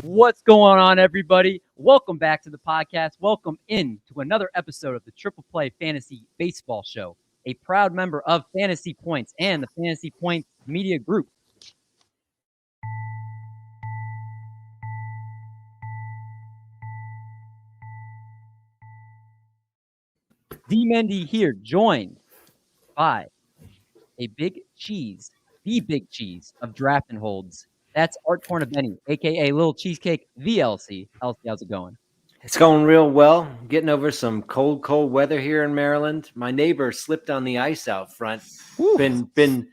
What's going on, everybody? Welcome back to the podcast. Welcome in to another episode of the Triple Play Fantasy Baseball Show, a proud member of Fantasy Points and the Fantasy Points Media Group. D. Mendy here, joined by a big cheese, the big cheese of draft and holds. That's Art Tornabene, a.k.a. Little Cheesecake, VLC. LC, how's it going? It's going real well. Getting over some cold weather here in Maryland. My neighbor slipped on the ice out front. Woo. Been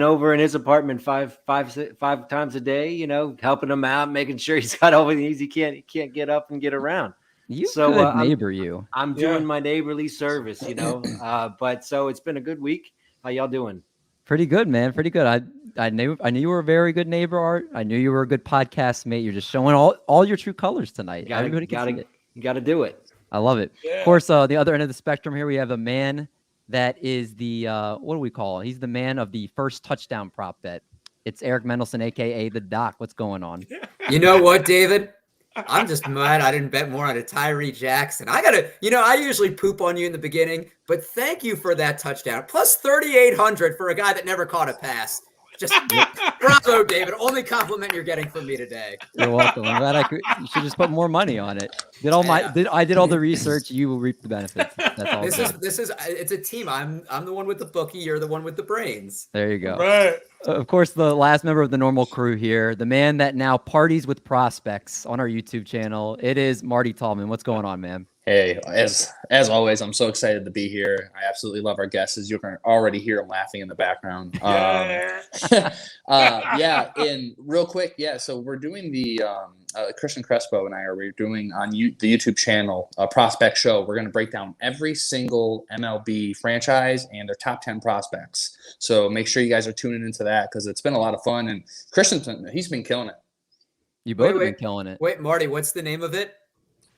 over in his apartment five times a day. Helping him out, making sure he's got all the things he can't get up and get around. You good neighbor, I'm doing my neighborly service. But so it's been a good week. How y'all doing? Pretty good, man. Pretty good. I knew you were a very good neighbor, Art. I knew you were a good podcast mate. You're just showing all your true colors tonight. Everybody can see it. You got to do it. I love it. Yeah. Of course, the other end of the spectrum here, we have a man that is the what do we call him? He's the man of the first touchdown prop bet. It's Eric Mendelson, aka the Doc. What's going on? You know what, David? I'm just mad I didn't bet more on a Tyree Jackson. I usually poop on you in the beginning, but thank you for that touchdown. Plus 3,800 for a guy that never caught a pass. Just bravo, David. Only compliment you're getting from me today. You're welcome. I'm glad you should just put more money on it. I did all the research. You will reap the benefits. That's all. It's a team. I'm the one with the bookie. You're the one with the brains. There you go. Right. Of course, the last member of the normal crew here, the man that now parties with prospects on our YouTube channel. It is Marty Tallman. What's going on, man? Hey, as always, I'm so excited to be here. I absolutely love our guests, as you can already hear them laughing in the background. And real quick, so we're doing the Christian Crespo and we're doing on the YouTube channel a prospect show. We're going to break down every single MLB franchise and their top 10 prospects. So make sure you guys are tuning into that because it's been a lot of fun. And Christian, he's been killing it. You both have been killing it. Wait, Marty, what's the name of it?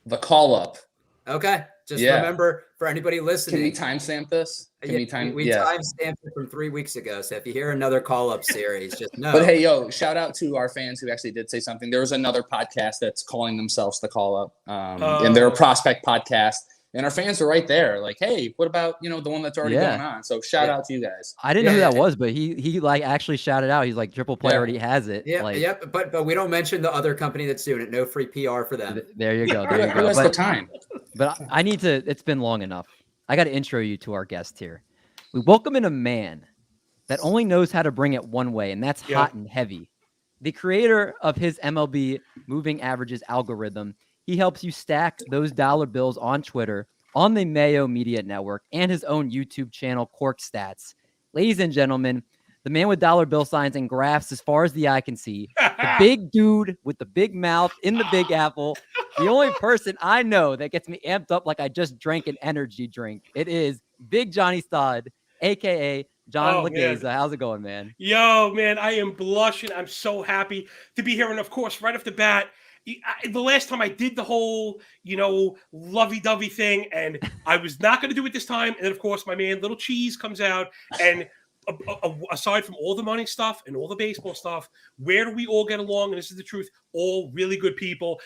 The Call Up. Okay. Remember, for anybody listening. Can we timestamp this? We timestamped it from 3 weeks ago. So if you hear another call-up series, just know. But hey, shout out to our fans who actually did say something. There was another podcast that's calling themselves The Call Up. And they're a prospect podcast. And our fans are right there. Like, hey, what about, the one that's already going on? So shout out to you guys. I didn't know who that was, but he like actually shouted out. He's like, Triple Play already has it. Yeah, but we don't mention the other company that's doing it. No free PR for them. There you go. Who has the time? But I need to, it's been long enough. I got to intro you to our guest here. We welcome in a man that only knows how to bring it one way, and that's hot and heavy. The creator of his MLB moving averages algorithm. He helps you stack those dollar bills on Twitter, on the Mayo Media Network, and his own YouTube channel, Cork Stats. Ladies and gentlemen, the man with dollar bill signs and graphs as far as the eye can see, the big dude with the big mouth in the Big Apple, the only person I know that gets me amped up like I just drank an energy drink. It is Big Johnny Stud, a.k.a. John Laghezza. How's it going, man? Yo, man, I am blushing. I'm so happy to be here. And, of course, right off the bat, the last time I did the whole, lovey-dovey thing, and I was not going to do it this time. And then, of course, my man Little Cheese comes out, and aside from all the money stuff and all the baseball stuff, where do we all get along? And this is the truth. All really good people.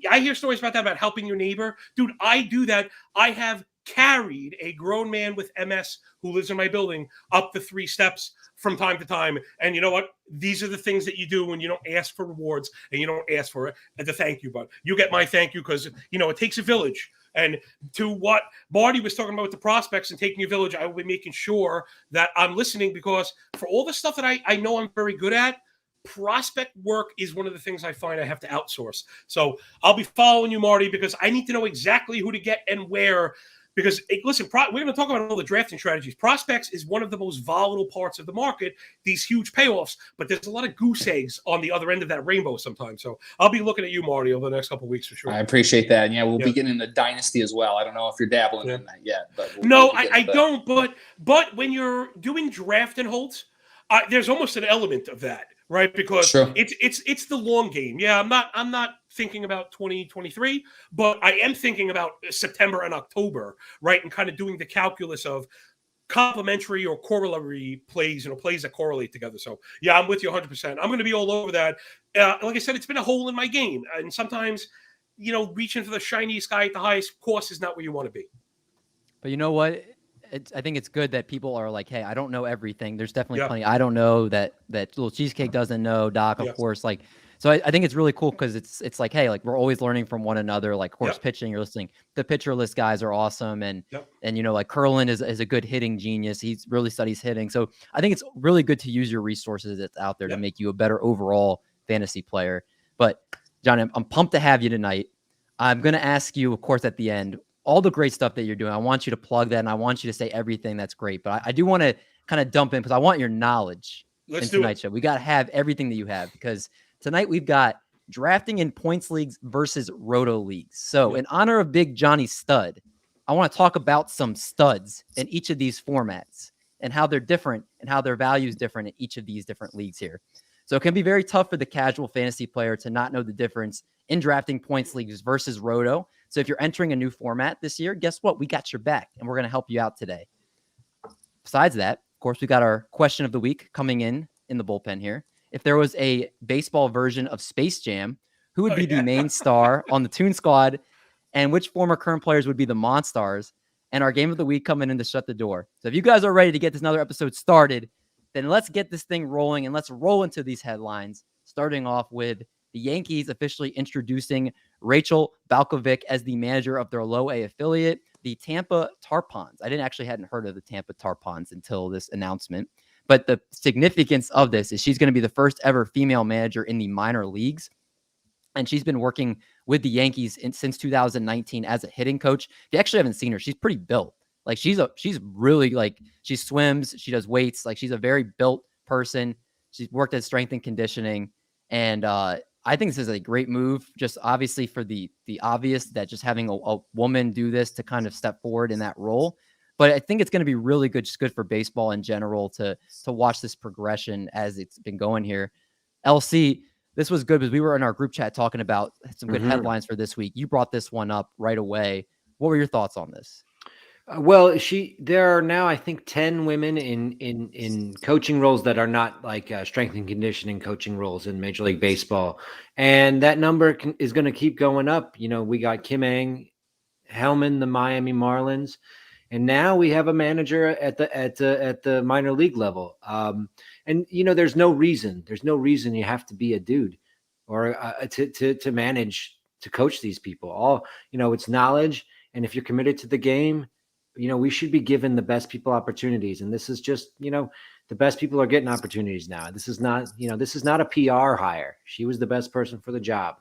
I hear stories about that, about helping your neighbor. Dude, I do that. I have carried a grown man with MS who lives in my building up the 3 steps from time to time. And you know what? These are the things that you do when you don't ask for rewards and you don't ask for the thank you, but you get my thank you because, it takes a village. And to what Marty was talking about with the prospects and taking a village, I will be making sure that I'm listening because for all the stuff that I know I'm very good at, prospect work is one of the things I find I have to outsource. So I'll be following you, Marty, because I need to know exactly who to get and where. Because, listen, we're going to talk about all the drafting strategies. Prospects is one of the most volatile parts of the market, these huge payoffs, but there's a lot of goose eggs on the other end of that rainbow sometimes. So I'll be looking at you, Marty, over the next couple of weeks for sure. I appreciate that. And we'll be getting into Dynasty as well. I don't know if you're dabbling in that yet. But I don't. But when you're doing draft and holds, there's almost an element of that. Right, because it's the long game. Yeah, I'm not thinking about 2023, but I am thinking about September and October, right, and kind of doing the calculus of complementary or corollary plays, plays that correlate together. So yeah, I'm with you 100%. I'm going to be all over that. Like I said, it's been a hole in my game. And sometimes, reaching for the shiniest guy at the highest cost is not where you want to be. But you know what? I think it's good that people are like, hey, I don't know everything. There's definitely plenty I don't know that Little Cheesecake doesn't know. Doc, of course, like. So I think it's really cool because it's like, hey, like we're always learning from one another. Like, of course, pitching, you're listening. The pitcher list guys are awesome, and like Curlin is a good hitting genius. He really studies hitting. So I think it's really good to use your resources that's out there to make you a better overall fantasy player. But John, I'm pumped to have you tonight. I'm going to ask you, of course, at the end, all the great stuff that you're doing. I want you to plug that, and I want you to say everything that's great. But I do want to kind of dump in because I want your knowledge in tonight's show. We got to have everything that you have because tonight we've got drafting in points leagues versus roto leagues. So in honor of Big Johnny Stud, I want to talk about some studs in each of these formats and how they're different and how their value is different in each of these different leagues here. So it can be very tough for the casual fantasy player to not know the difference in drafting points leagues versus roto. So if you're entering a new format this year, guess what? We got your back and we're going to help you out today. Besides that, of course, we got our question of the week coming in the bullpen here. If there was a baseball version of Space Jam, who would be the main star on the Toon Squad, and which former current players would be the Monstars? And our game of the week coming in to shut the door. So if you guys are ready to get this another episode started, then let's get this thing rolling and let's roll into these headlines, starting off with the Yankees officially introducing Rachel Balkovec as the manager of their low A affiliate, the Tampa Tarpons. I hadn't heard of the Tampa Tarpons until this announcement. But the significance of this is she's going to be the first ever female manager in the minor leagues. And she's been working with the Yankees since 2019 as a hitting coach. If you actually haven't seen her, she's pretty built. Like she's really like, she swims, she does weights. Like she's a very built person. She's worked at strength and conditioning. And I think this is a great move, just obviously for the obvious that just having a woman do this to kind of step forward in that role. But I think it's going to be really good, just good for baseball in general to watch this progression as it's been going here. LC, this was good because we were in our group chat talking about some good headlines for this week. You brought this one up right away. What were your thoughts on this? Well, there are now, I think, 10 women in coaching roles that are not like strength and conditioning coaching roles in Major League Baseball. And that number is going to keep going up. We got Kim Ang, Hellman, the Miami Marlins. And now we have a manager at the minor league level. And there's no reason you have to be a dude or to manage, to coach these people. It's knowledge. And if you're committed to the game, we should be given the best people opportunities. And this is just, the best people are getting opportunities now. This is not a PR hire. She was the best person for the job.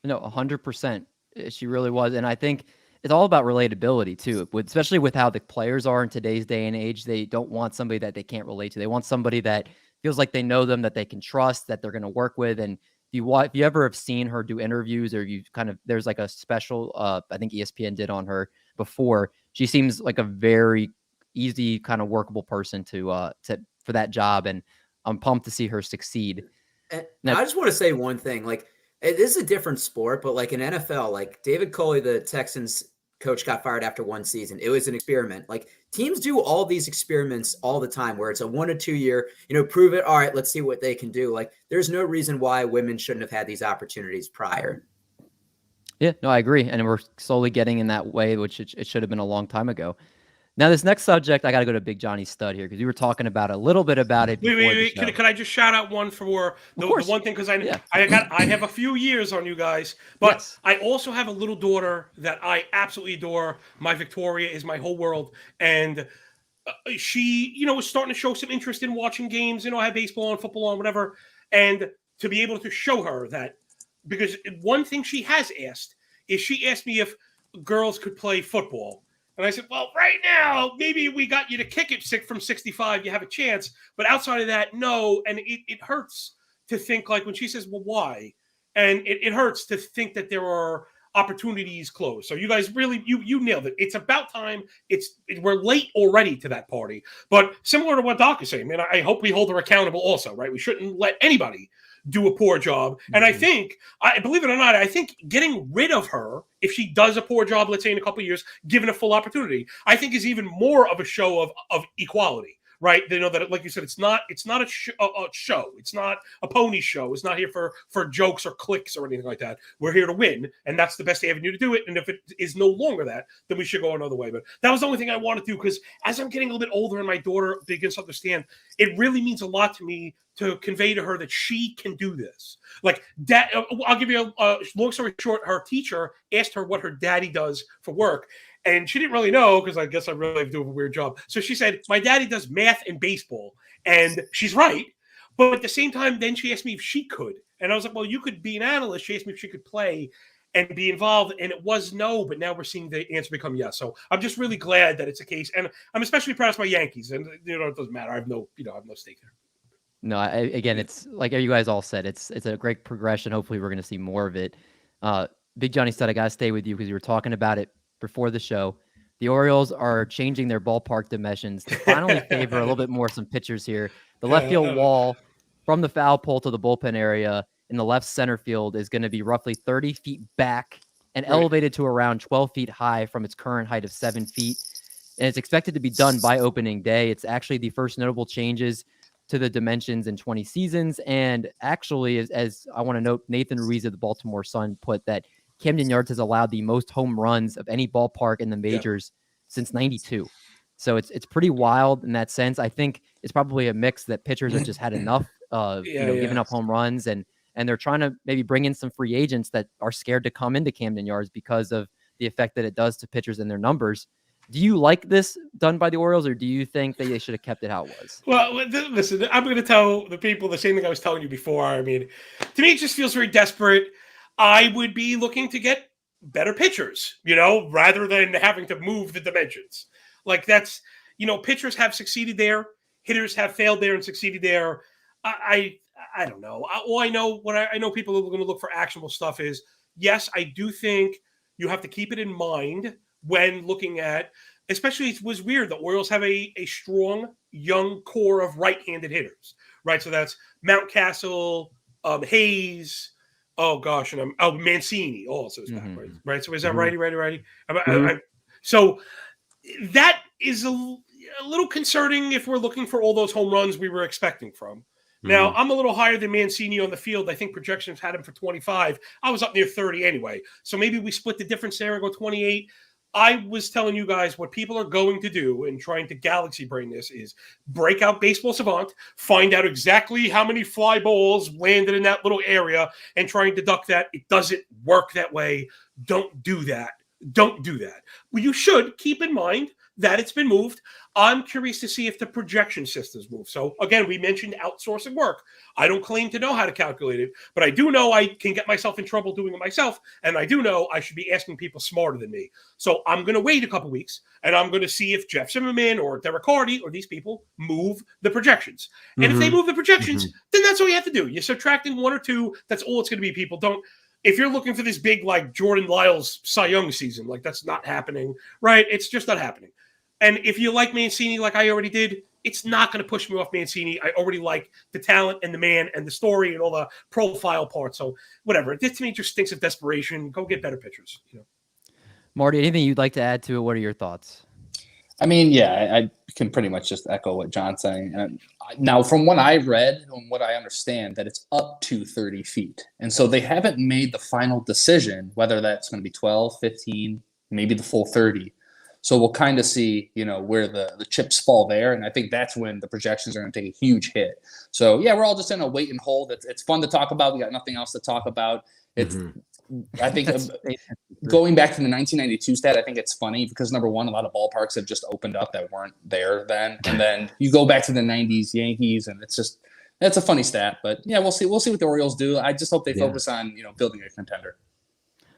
No, 100%. She really was. And I think it's all about relatability too, especially with how the players are in today's day and age. They don't want somebody that they can't relate to. They want somebody that feels like they know them, that they can trust, that they're going to work with. And if you ever have seen her do interviews, or there's like a special, I think ESPN did on her before. She seems like a very easy kind of workable person for that job. And I'm pumped to see her succeed. Now, I just want to say one thing, like, this is a different sport, but like in NFL, like David Culley, the Texans coach, got fired after one season. It was an experiment. Like teams do all these experiments all the time where it's a 1 to 2 year, prove it. All right, let's see what they can do. Like there's no reason why women shouldn't have had these opportunities prior. Yeah, no, I agree. And we're slowly getting in that way, which it should have been a long time ago. Now, this next subject, I got to go to Big Johnny Stud here because you were talking about a little bit about it. Wait. Can I just shout out one for the one thing? Because I have a few years on you guys, but yes. I also have a little daughter that I absolutely adore. My Victoria is my whole world. And she, was starting to show some interest in watching games, I had baseball on, football on, whatever. And to be able to show her that, because one thing she has asked is she asked me if girls could play football. And I said, well, right now, maybe we got you to kick it from 65. You have a chance. But outside of that, no. And it hurts to think, like, when she says, well, why? And it hurts to think that there are opportunities closed. So you guys really, you nailed it. It's about time. We're late already to that party. But similar to what Doc is saying, man, I hope we hold her accountable also, right? We shouldn't let anybody do a poor job. And I think, believe it or not, I think getting rid of her, if she does a poor job, let's say in a couple of years, given a full opportunity, I think is even more of a show of equality. Right, they know that, like you said, it's not a show. It's not a pony show. It's not here for jokes or clicks or anything like that. We're here to win, and that's the best avenue to do it. And if it is no longer that, then we should go another way. But that was the only thing I wanted to do, because as I'm getting a little bit older and my daughter begins to understand, it really means a lot to me to convey to her that she can do this. Like, I'll give you a long story short. Her teacher asked her what her daddy does for work. And she didn't really know, because I guess I really do a weird job. So she said, my daddy does math and baseball. And she's right. But at the same time, then she asked me if she could. And I was like, well, you could be an analyst. She asked me if she could play and be involved. And it was no. But now we're seeing the answer become yes. So I'm just really glad that it's a case. And I'm especially proud of my Yankees. And, it doesn't matter. I have no stake there. No, again, it's like you guys all said, it's a great progression. Hopefully we're going to see more of it. Big Johnny said, I got to stay with you because you were talking about it before the show. The Orioles are changing their ballpark dimensions to finally favor a little bit more some pitchers here. The left field wall from the foul pole to the bullpen area in the left center field is going to be roughly 30 feet back and elevated to around 12 feet high from its current height of 7 feet. And it's expected to be done by opening day. It's actually the first notable changes to the dimensions in 20 seasons. And actually, as I want to note, Nathan Ruiz of the Baltimore Sun put that Camden Yards has allowed the most home runs of any ballpark in the majors since 92. So it's pretty wild in that sense. I think it's probably a mix that pitchers have just had enough of giving up home runs, and they're trying to maybe bring in some free agents that are scared to come into Camden Yards because of the effect that it does to pitchers and their numbers. Do you like this done by the Orioles, or do you think that they should have kept it how it was? Well, listen, I'm going to tell the people the same thing I was telling you before. I mean, to me, it just feels very desperate. I would be looking to get better pitchers, rather than having to move the dimensions. Like, that's, pitchers have succeeded there. Hitters have failed there and succeeded there. I don't know. I know people are going to look for actionable stuff is, yes, I do think you have to keep it in mind when looking at, especially it was weird, the Orioles have a strong young core of right-handed hitters, right? So that's Mountcastle, Hayes, oh gosh, and Mancini also is back, right? So is that righty? So that is a little concerning if we're looking for all those home runs we were expecting from. Now, I'm a little higher than Mancini on the field. I think projections had him for 25. I was up near 30 anyway. So maybe we split the difference there and go 28. I was telling you guys what people are going to do in trying to galaxy brain this is break out Baseball Savant, find out exactly how many fly balls landed in that little area, and try and deduct that. It doesn't work that way. Don't do that. Well, you should keep in mind that it's been moved. I'm curious to see if the projection systems move. So again, we mentioned outsourcing work. I don't claim to know how to calculate it, but I do know I can get myself in trouble doing it myself. And I do know I should be asking people smarter than me. So I'm going to wait a couple weeks and I'm going to see if Jeff Zimmerman or Derek Hardy or these people move the projections. And if they move the projections, then that's all you have to do. You're subtracting one or two. That's all it's going to be. People don't. If you're looking for this big, like Jordan Lyles Cy Young season, like that's not happening, right? It's just not happening. And if you like Mancini, like I already did, it's not going to push me off Mancini. I already like the talent and the man and the story and all the profile parts. So whatever. This to me just stinks of desperation. Go get better pitchers. Marty, anything you'd like to add to it? What are your thoughts? I mean, yeah, I can pretty much just echo what John's saying. Now, from what I read and what I understand, that it's up to 30 feet. And so they haven't made the final decision, whether that's going to be 12, 15, maybe the full 30. So we'll kind of see, where the chips fall there. And I think that's when the projections are going to take a huge hit. So, yeah, we're all just in a wait and hold. It's fun to talk about. We got nothing else to talk about. It's I think going back to the 1992 stat, I think it's funny because, number one, a lot of ballparks have just opened up that weren't there then. And then you go back to the 90s Yankees, and that's a funny stat. But, yeah, we'll see. We'll see what the Orioles do. I just hope they focus on, building a contender.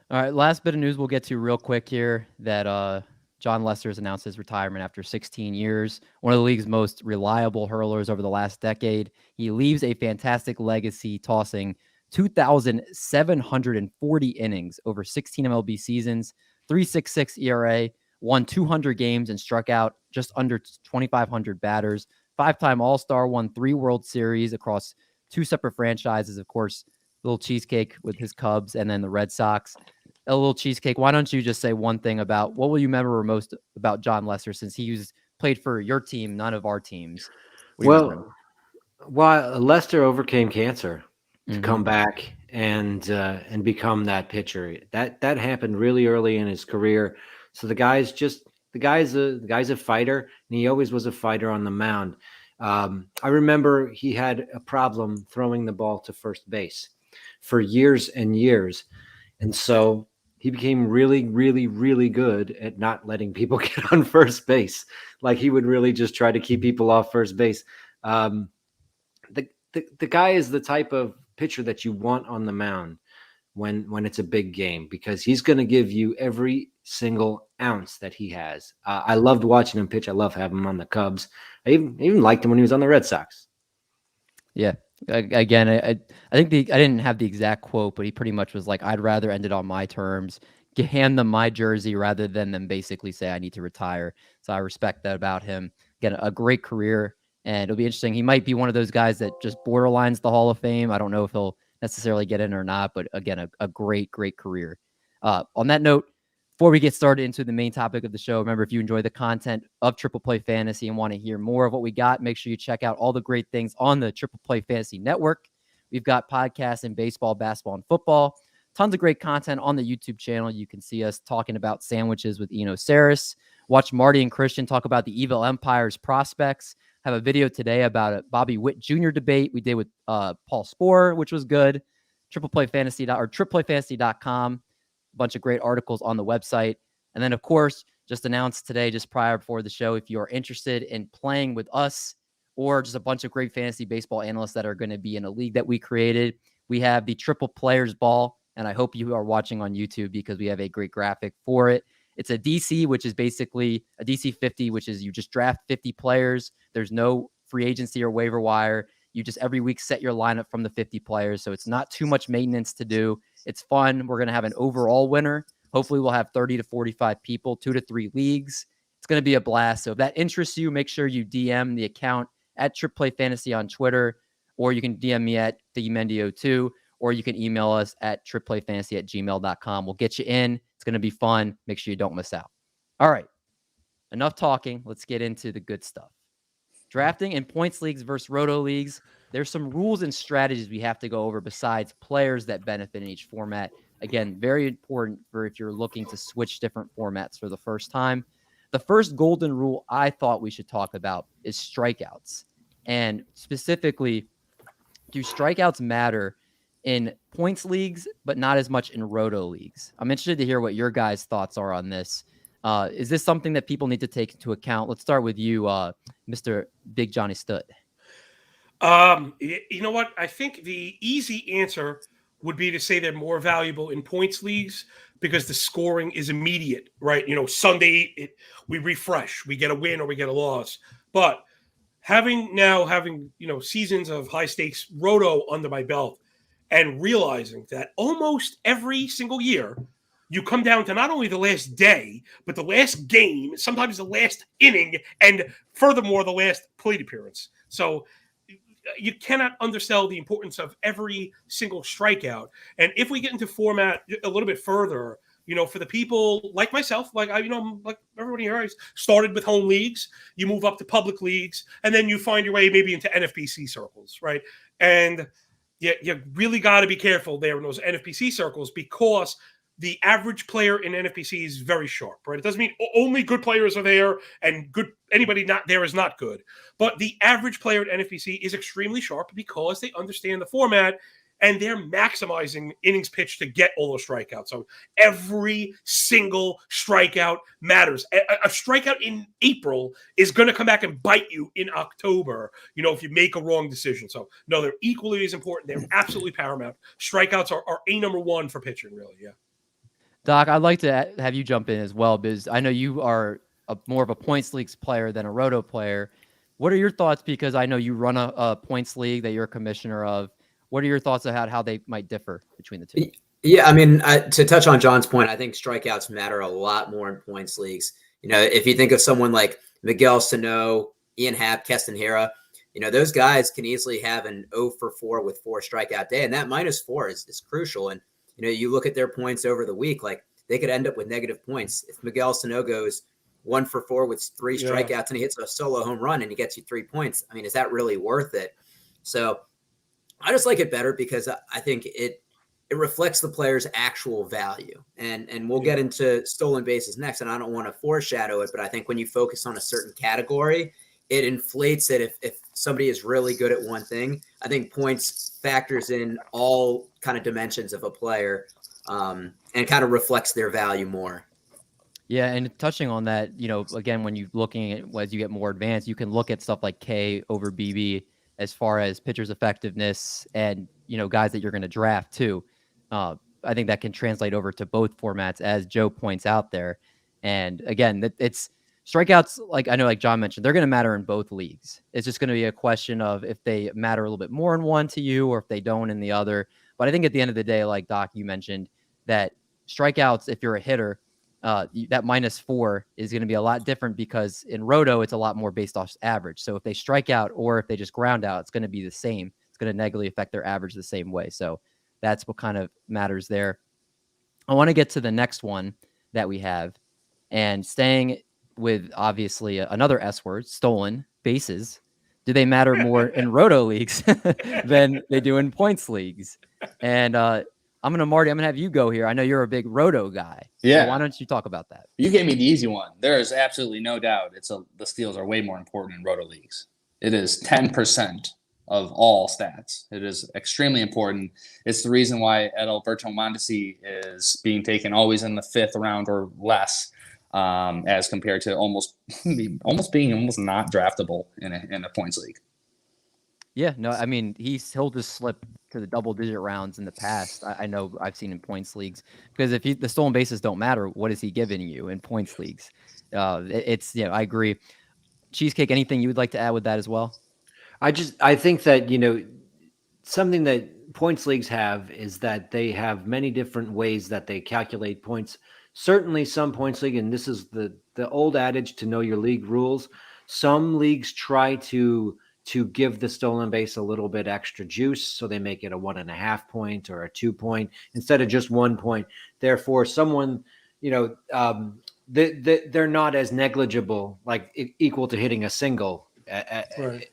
All right, last bit of news we'll get to real quick here that Jon Lester has announced his retirement after 16 years. One of the league's most reliable hurlers over the last decade. He leaves a fantastic legacy, tossing 2,740 innings over 16 MLB seasons, 3.66 ERA, won 200 games and struck out just under 2,500 batters, 5-time All-Star, won 3 World Series across two separate franchises, of course, little cheesecake with his Cubs and then the Red Sox. A little cheesecake. Why don't you just say one thing about what will you remember most about Jon Lester, since he played for your team, none of our teams? Well, Lester overcame cancer to come back and become that pitcher. That happened really early in his career. So the guy's a fighter, and he always was a fighter on the mound. I remember he had a problem throwing the ball to first base for years and years, and so he became really, really, really good at not letting people get on first base. Like, he would really just try to keep people off first base. The guy is the type of pitcher that you want on the mound when it's a big game, because he's going to give you every single ounce that he has. I loved watching him pitch. I love having him on the Cubs. I even liked him when he was on the Red Sox. Yeah. Again, I think I didn't have the exact quote, but he pretty much was like, I'd rather end it on my terms, hand them my jersey rather than them basically say I need to retire. So I respect that about him. Again, a great career, and it'll be interesting. He might be one of those guys that just borderlines the Hall of Fame. I don't know if he'll necessarily get in or not, but again, a great, great career. On that note, before we get started into the main topic of the show, remember, if you enjoy the content of Triple Play Fantasy and want to hear more of what we got, make sure you check out all the great things on the Triple Play Fantasy Network. We've got podcasts in baseball, basketball, and football. Tons of great content on the YouTube channel. You can see us talking about sandwiches with Eno Saris. Watch Marty and Christian talk about the Evil Empire's prospects. Have a video today about a Bobby Witt Jr. debate we did with Paul Sporer, which was good. TriplePlayFantasy.com. A bunch of great articles on the website. And then, of course, just announced today, just prior before the show, if you're interested in playing with us or just a bunch of great fantasy baseball analysts that are going to be in a league that we created, we have the Triple Players Ball. And I hope you are watching on YouTube, because we have a great graphic for it. It's a DC, which is basically a DC 50, which is you just draft 50 players. There's no free agency or waiver wire. You just every week set your lineup from the 50 players. So it's not too much maintenance to do. It's fun. We're going to have an overall winner. Hopefully we'll have 30 to 45 people, 2 to 3 leagues. It's going to be a blast. So if that interests you, make sure you DM the account at Triple Fantasy on Twitter, or you can DM me at TheMendio2, or you can email us at tripleplayfantasy@gmail.com. We'll get you in. It's going to be fun. Make sure you don't miss out. All right. Enough talking. Let's get into the good stuff. Drafting in points leagues versus roto leagues. There's some rules and strategies we have to go over besides players that benefit in each format. Again, very important for if you're looking to switch different formats for the first time. The first golden rule I thought we should talk about is strikeouts. And specifically, do strikeouts matter in points leagues, but not as much in roto leagues? I'm interested to hear what your guys' thoughts are on this. Is this something that people need to take into account? Let's start with you, Mr. Big Johnny Stud. You know what? I think the easy answer would be to say they're more valuable in points leagues because the scoring is immediate, right? Sunday we refresh, we get a win or we get a loss. But having seasons of high stakes roto under my belt, and realizing that almost every single year you come down to not only the last day, but the last game, sometimes the last inning, and furthermore, the last plate appearance. So you cannot undersell the importance of every single strikeout. And if we get into format a little bit further, for the people like myself, like everybody here, I started with home leagues, you move up to public leagues, and then you find your way maybe into NFBC circles, right? And you really got to be careful there in those NFBC circles, because the average player in NFBC is very sharp, right? It doesn't mean only good players are there and anybody not there is not good. But the average player at NFBC is extremely sharp because they understand the format and they're maximizing innings pitched to get all those strikeouts. So every single strikeout matters. A strikeout in April is going to come back and bite you in October, if you make a wrong decision. So, no, they're equally as important. They're absolutely paramount. Strikeouts are a number one for pitching, really, yeah. Doc, I'd like to have you jump in as well, because I know you are more of a points leagues player than a roto player. What are your thoughts? Because I know you run a points league that you're a commissioner of. What are your thoughts about how they might differ between the two? Yeah, I mean, to touch on John's point, I think strikeouts matter a lot more in points leagues. If you think of someone like Miguel Sano, Ian Happ, Keston Hiura, those guys can easily have an 0 for 4 with 4 strikeout day. And that -4 is crucial. And, you look at their points over the week, like they could end up with negative points. If Miguel Sano goes 1 for 4 with 3 strikeouts and he hits a solo home run and he gets you 3 points, I mean, is that really worth it? So I just like it better because I think it reflects the player's actual value. And we'll get into stolen bases next, and I don't want to foreshadow it, but I think when you focus on a certain category, it inflates it if somebody is really good at one thing. I think points factors in all kind of dimensions of a player and kind of reflects their value more. Yeah, and touching on that, again, when you're looking at as you get more advanced, you can look at stuff like K over BB as far as pitchers' effectiveness and, guys that you're going to draft too. I think that can translate over to both formats, as Joe points out there. And again, it's strikeouts, like I know, like John mentioned, they're going to matter in both leagues. It's just going to be a question of if they matter a little bit more in one to you or if they don't in the other. But I think at the end of the day, like Doc, you mentioned that strikeouts, if you're a hitter, that -4 is going to be a lot different because in Roto, it's a lot more based off average. So if they strike out or if they just ground out, it's going to be the same. It's going to negatively affect their average the same way. So that's what kind of matters there. I want to get to the next one that we have, and staying with obviously another S word, stolen bases. Do they matter more in Roto leagues than they do in points leagues? And Marty, I'm going to have you go here. I know you're a big Roto guy. Yeah. So why don't you talk about that? You gave me the easy one. There is absolutely no doubt the steals are way more important in Roto leagues. It is 10% of all stats. It is extremely important. It's the reason why Adalberto Mondesi is being taken always in the 5th round or less, as compared to almost being not draftable in a points league. Yeah, no, I mean, he'll just slip to the double-digit rounds in the past. I know I've seen in points leagues, because if the stolen bases don't matter, what is he giving you in points leagues? I agree. Cheesecake, anything you would like to add with that as well? I think that, something that points leagues have is that they have many different ways that they calculate points. Certainly some points league, and this is the old adage to know your league rules. Some leagues try to give the stolen base a little bit extra juice. So they make it a 1.5 point or a 2 point instead of just 1 point. Therefore, someone, they're not as negligible, like equal to hitting a single. Right.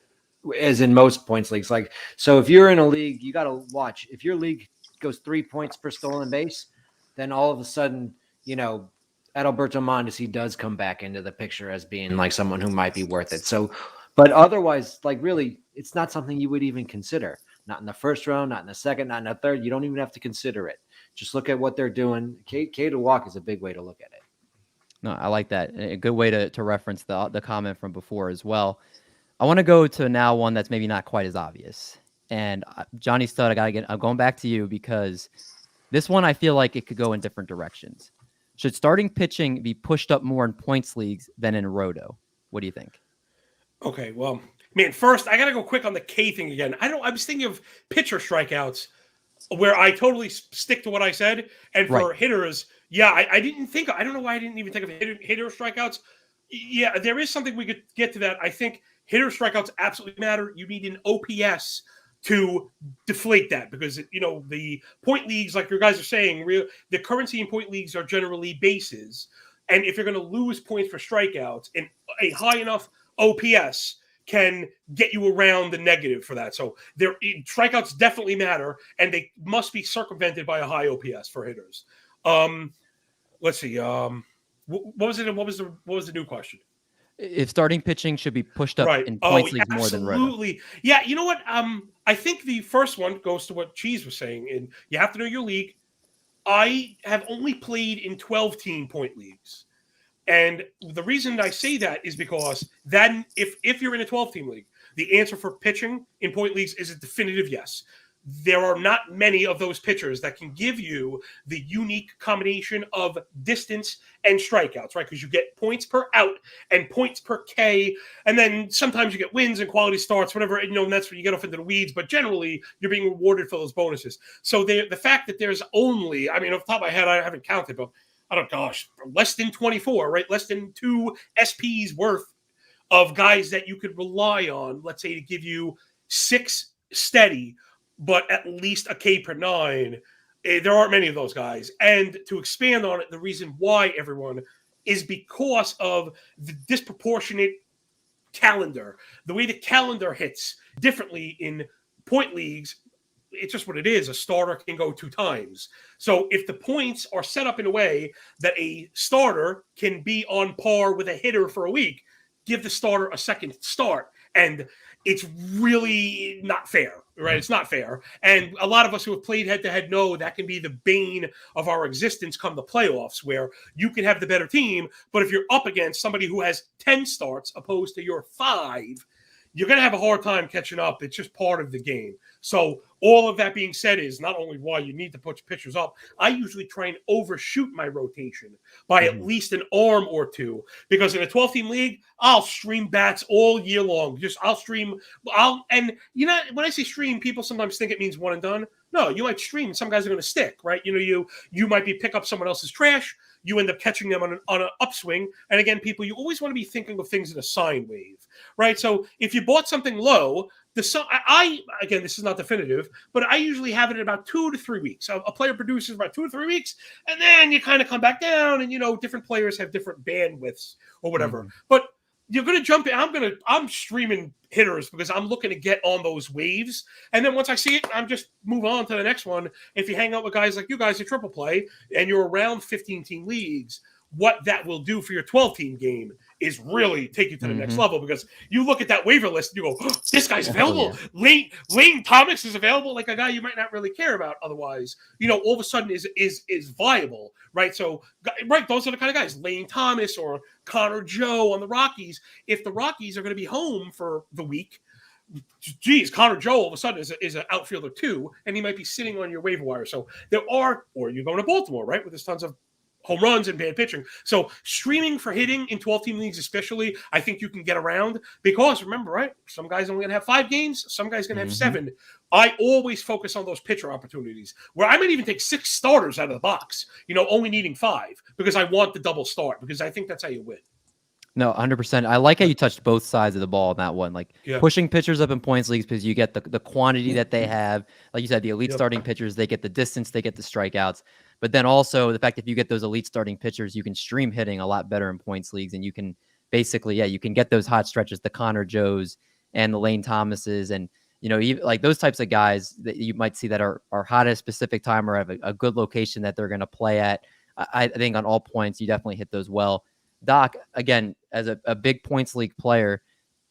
As in most points leagues. Like, so if you're in a league, you got to watch. If your league goes 3 points per stolen base, then all of a sudden, Adalberto Mondesi does come back into the picture as being like someone who might be worth it. So, but otherwise, like really, it's not something you would even consider. Not in the first round, not in the second, not in the third. You don't even have to consider it. Just look at what they're doing. K to walk is a big way to look at it. No, I like that. A good way to reference the comment from before as well. I want to go to now one that's maybe not quite as obvious. And Johnny Stud, I'm going back to you because this one I feel like it could go in different directions. Should starting pitching be pushed up more in points leagues than in Roto? What do you think? Okay, well, man, first I got to go quick on the K thing again. I was thinking of pitcher strikeouts, where I totally stick to what I said. And for hitters, I don't know why I didn't even think of hitter strikeouts. Yeah, there is something we could get to that. I think hitter strikeouts absolutely matter. You need an OPS to deflate that because, the point leagues, like your guys are saying, the currency in point leagues are generally bases. And if you're going to lose points for strikeouts, and a high enough OPS can get you around the negative for that. So strikeouts definitely matter, and they must be circumvented by a high OPS for hitters. Let's see. What was it? What was the new question? If starting pitching should be pushed up in points leagues more than Roto. Absolutely. Yeah, you know what? I think the first one goes to what Cheese was saying, and you have to know your league. I have only played in 12-team point leagues. And the reason I say that is because then if you're in a 12-team league, the answer for pitching in point leagues is a definitive yes. There are not many of those pitchers that can give you the unique combination of distance and strikeouts, right? Because you get points per out and points per K, and then sometimes you get wins and quality starts, whatever, and that's where you get off into the weeds, but generally you're being rewarded for those bonuses. So the fact that there's only, off the top of my head, I haven't counted, but less than 24, right? Less than 2 SPs worth of guys that you could rely on, let's say to give you 6 steady, but at least a K per 9. There aren't many of those guys. And to expand on it, the reason why, everyone, is because of the disproportionate calendar. The way the calendar hits differently in point leagues, it's just what it is. A starter can go 2 times. So if the points are set up in a way that a starter can be on par with a hitter for a week, give the starter a second start. And it's really not fair, right? It's not fair. And a lot of us who have played head-to-head know that can be the bane of our existence come the playoffs, where you can have the better team, but if you're up against somebody who has 10 starts opposed to your 5, you're going to have a hard time catching up. It's just part of the game. So all of that being said is not only why you need to put pitchers up, I usually try and overshoot my rotation by at least an arm or 2, because in a 12-team league, I'll stream bats all year long. And you know, when I say stream, people sometimes think it means one and done. No, you might stream. Some guys are going to stick, right? You know, you might pick up someone else's trash. You end up catching them on an upswing. And again, people, you always want to be thinking of things in a sine wave, right? So if you bought something low, again, this is not definitive, but I usually have it in about 2 to 3 weeks. A player produces about 2 to 3 weeks, and then you kind of come back down, and, you know, different players have different bandwidths or whatever. But you're going to jump in. I'm streaming hitters because I'm looking to get on those waves. And then once I see it, I'm just move on to the next one. If you hang out with guys like you guys at Triple Play and you're around 15-team leagues, what that will do for your 12-team game is really take you to the next level, because you look at that waiver list and you go, oh, this guy's available. Lane Thomas is available, like a guy you might not really care about otherwise. You know, all of a sudden is viable, right? So, right, those are the kind of guys, Lane Thomas or Connor Joe on the Rockies. If the Rockies are going to be home for the week, geez, Connor Joe all of a sudden is an outfielder too, and he might be sitting on your waiver wire. So or you're going to Baltimore, right, with there's tons of home runs and bad pitching. So streaming for hitting in 12-team leagues especially, I think you can get around, because remember, right, some guys only going to have 5 games, some guys going to have 7. I always focus on those pitcher opportunities where I might even take 6 starters out of the box, you know, only needing 5, because I want the double start, because I think that's how you win. No, 100%. I like how you touched both sides of the ball on that one. Like pushing pitchers up in points leagues because you get the quantity that they have. Like you said, the elite starting pitchers, they get the distance, they get the strikeouts. But then also the fact that if you get those elite starting pitchers, you can stream hitting a lot better in points leagues. And you can basically, you can get those hot stretches, the Connor Joes and the Lane Thomases. And, you know, even like those types of guys that you might see that are hot at a specific time or have a good location that they're going to play at. I think on all points, you definitely hit those well. Doc, again, as a big points league player,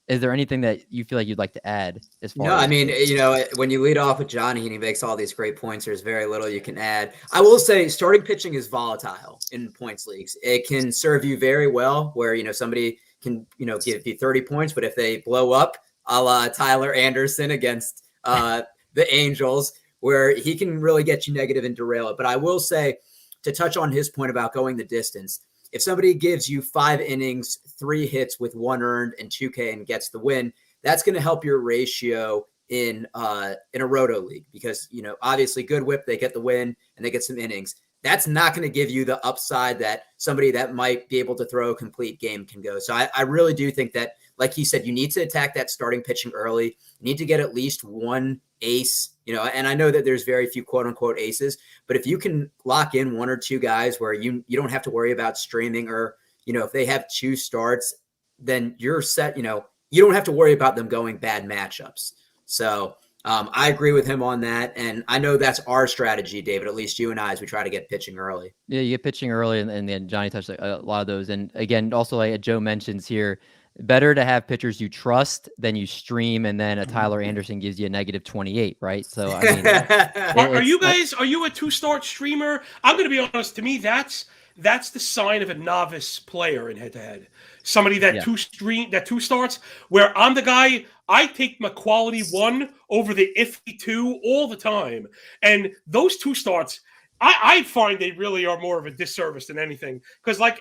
is there anything that you feel like you'd like to add as far as? I mean, you know, when you lead off with Johnny and he makes all these great points, there's very little you can add. I will say starting pitching is volatile in points leagues. It can serve you very well where, you know, somebody can, you know, give you 30 points, but if they blow up a la Tyler Anderson against the Angels, where he can really get you negative and derail it. But I will say, to touch on his point about going the distance, if somebody gives you 5 innings, 3 hits with 1 earned and 2K and gets the win, that's going to help your ratio in a Roto league, because, you know, obviously good whip, they get the win and they get some innings. That's not going to give you the upside that somebody that might be able to throw a complete game can go. So I really do think that, like he said, you need to attack that starting pitching early. You need to get at least 1 ace, you know, and I know that there's very few quote unquote aces, but if you can lock in 1 or 2 guys where you don't have to worry about streaming, or, you know, if they have 2 starts, then you're set, you know, you don't have to worry about them going bad matchups. So I agree with him on that. And I know that's our strategy, David, at least you and I, as we try to get pitching early. Yeah, you get pitching early, and then Johnny touched a lot of those. And again, also like Joe mentions here, better to have pitchers you trust than you stream, and then a Tyler Anderson gives you a negative 28, right? So I mean, are you a 2-start streamer? I'm going to be honest. To me, that's the sign of a novice player in head-to-head. Somebody that 2 starts, where I'm the guy, I take my quality 1 over the iffy 2 all the time. And those 2 starts, I find they really are more of a disservice than anything. Because like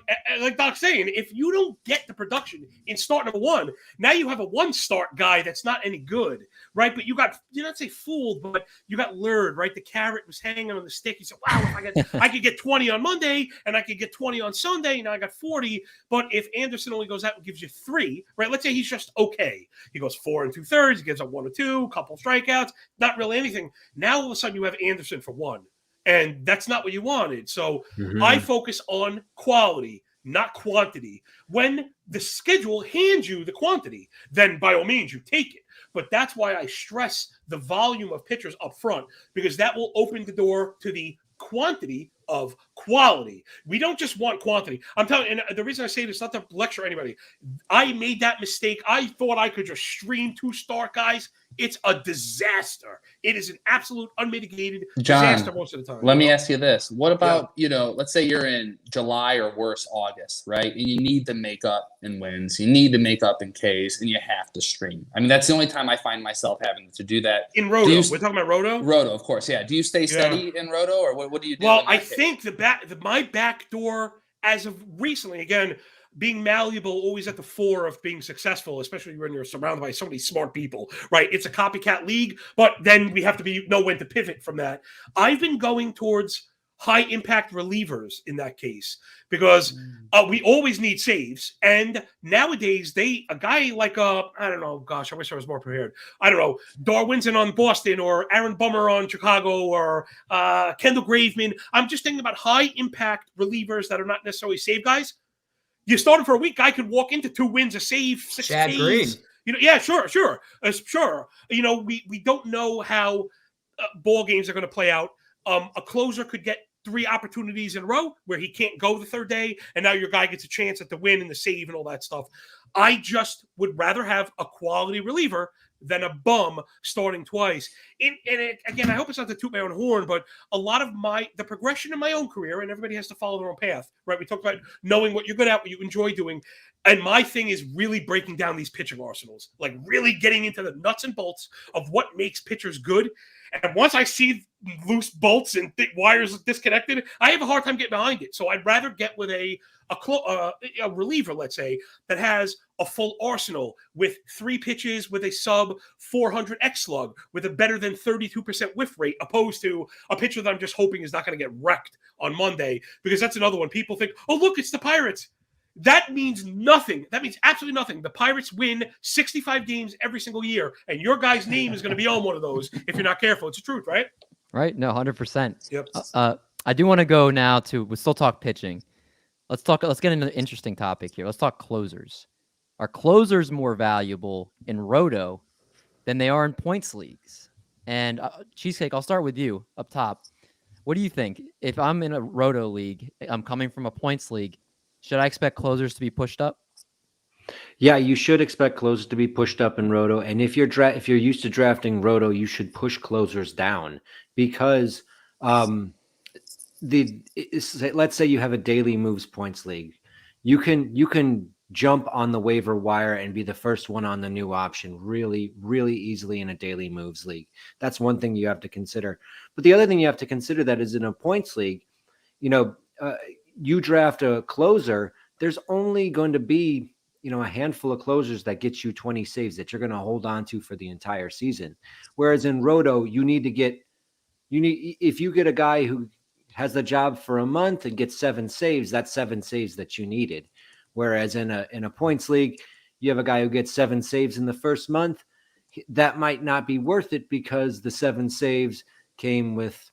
Doc's saying, if you don't get the production in start number one, now you have a one-start guy that's not any good, right? But you got, you not say fooled, but you got lured, right? The carrot was hanging on the stick. You said, wow, if I could get 20 on Monday and I could get 20 on Sunday, now I got 40. But if Anderson only goes out and gives you 3, right? Let's say he's just okay. He goes 4 2/3, he gives up 1 or 2, couple strikeouts, not really anything. Now all of a sudden you have Anderson for 1. And that's not what you wanted. So I focus on quality, not quantity. When the schedule hands you the quantity, then by all means you take it. But that's why I stress the volume of pitchers up front, because that will open the door to the quantity of quality. We don't just want quantity. I'm telling you, and the reason I say this, not to lecture anybody, I made that mistake. I thought I could just stream 2-star guys. It's a disaster. It is an absolute unmitigated disaster most of the time. Let me ask you this. What about, let's say you're in July or worse, August, right? And you need to make up in wins. You need to make up in Ks, and you have to stream. I mean, that's the only time I find myself having to do that. In Roto. We're talking about Roto? Roto, of course, yeah. Do you stay steady in Roto, or what do you do? Well, I think my back door, as of recently, again, being malleable, always at the fore of being successful, especially when you're surrounded by so many smart people, right? It's a copycat league, but then we have to know when to pivot from that. I've been going towards high impact relievers in that case, because we always need saves. And nowadays a guy like, I don't know, gosh, I wish I was more prepared. I don't know, Darwinson on Boston, or Aaron Bummer on Chicago, or Kendall Graveman. I'm just thinking about high impact relievers that are not necessarily save guys. You started for a week, guy could walk into 2 wins, a save, 6 Chad Ks. Green. Yeah, sure. Sure. We don't know how ball games are going to play out. A closer could get 3 opportunities in a row where he can't go the third day, and now your guy gets a chance at the win and the save and all that stuff. I just would rather have a quality reliever than a bum starting twice. Again, I hope it's not to toot my own horn, but a lot of the progression in my own career, and everybody has to follow their own path, right? We talked about knowing what you're good at, what you enjoy doing. And my thing is really breaking down these pitching arsenals, like really getting into the nuts and bolts of what makes pitchers good. And once I see loose bolts and wires disconnected, I have a hard time getting behind it. So I'd rather get with a reliever, let's say, that has a full arsenal with 3 pitches with a sub 400 X slug with a better than 32% whiff rate, opposed to a pitcher that I'm just hoping is not going to get wrecked on Monday. Because that's another one. People think, oh, look, it's the Pirates. That means nothing. That means absolutely nothing. The Pirates win 65 games every single year, and your guy's name is going to be on one of those if you're not careful. It's the truth, right? Right. No, 100%. Yep. I do want to go now we'll still talk pitching. Let's get into an interesting topic here. Let's talk closers. Are closers more valuable in Roto than they are in points leagues? And Cheesecake, I'll start with you up top. What do you think? If I'm in a Roto league, I'm coming from a points league, should I expect closers to be pushed up? Yeah, you should expect closers to be pushed up in Roto. And if you're used to drafting Roto, you should push closers down, because let's say you have a daily moves points league. You can jump on the waiver wire and be the first one on the new option really, really easily in a daily moves league. That's one thing you have to consider. But the other thing you have to consider that is in a points league, you draft a closer, there's only going to be, a handful of closers that get you 20 saves that you're going to hold on to for the entire season. Whereas in Roto, if you get a guy who has the job for a month and gets 7 saves, that's 7 saves that you needed. Whereas in a points league, you have a guy who gets 7 saves in the first month. That might not be worth it, because the 7 saves came with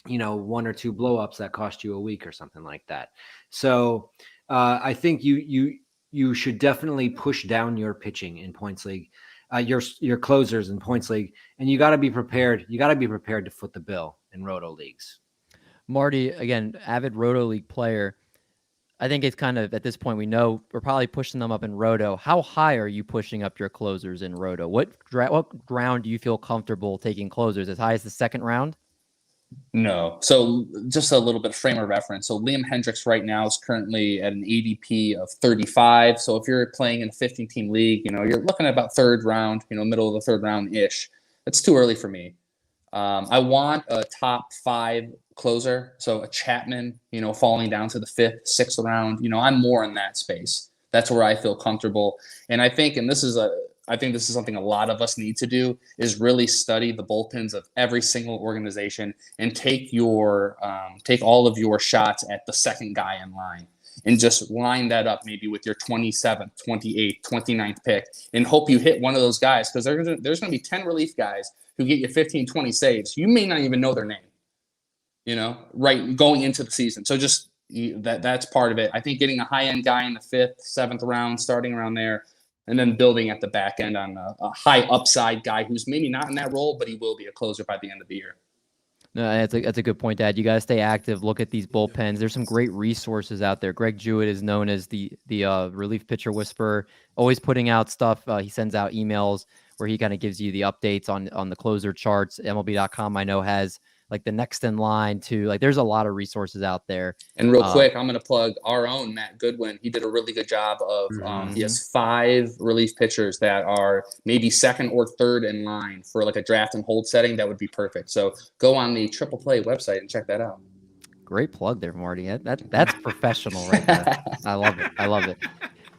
1 or 2 blowups that cost you a week or something like that. So I think you should definitely push down your pitching in points league, your closers in points league, and you got to be prepared. You got to be prepared to foot the bill in Roto leagues. Marty, again, avid Roto league player. I think it's kind of, at this point, we know we're probably pushing them up in Roto. How high are you pushing up your closers in Roto? What round do you feel comfortable taking closers? As high as the second round? No. So just a little bit of frame of reference. So Liam Hendricks right now is currently at an ADP of 35. So if you're playing in a 15-team league, you're looking at about third round, middle of the third round-ish. That's too early for me. I want a top 5 closer. So a Chapman, falling down to the 5th, 6th round, I'm more in that space. That's where I feel comfortable. And I think this is something a lot of us need to do, is really study the bullpens of every single organization and take all of your shots at the second guy in line and just line that up maybe with your 27th, 28th, 29th pick and hope you hit one of those guys, because there's going to be 10 relief guys who get you 15, 20 saves. You may not even know their name, right, going into the season. So just that's part of it. I think getting a high-end guy in the 5th, 7th round, starting around there, and then building at the back end on a high upside guy who's maybe not in that role, but he will be a closer by the end of the year. No, that's a good point, Dad. You got to stay active. Look at these bullpens. There's some great resources out there. Greg Jewett is known as the relief pitcher whisperer, always putting out stuff. He sends out emails where he kind of gives you the updates on the closer charts. MLB.com, I know, has like the next in line too. Like there's a lot of resources out there. And real quick, I'm going to plug our own Matt Goodwin. He did a really good job of, he has 5 relief pitchers that are maybe 2nd or 3rd in line for like a draft and hold setting. That would be perfect. So go on the Triple Play website and check that out. Great plug there, Marty. That's professional right there. I love it.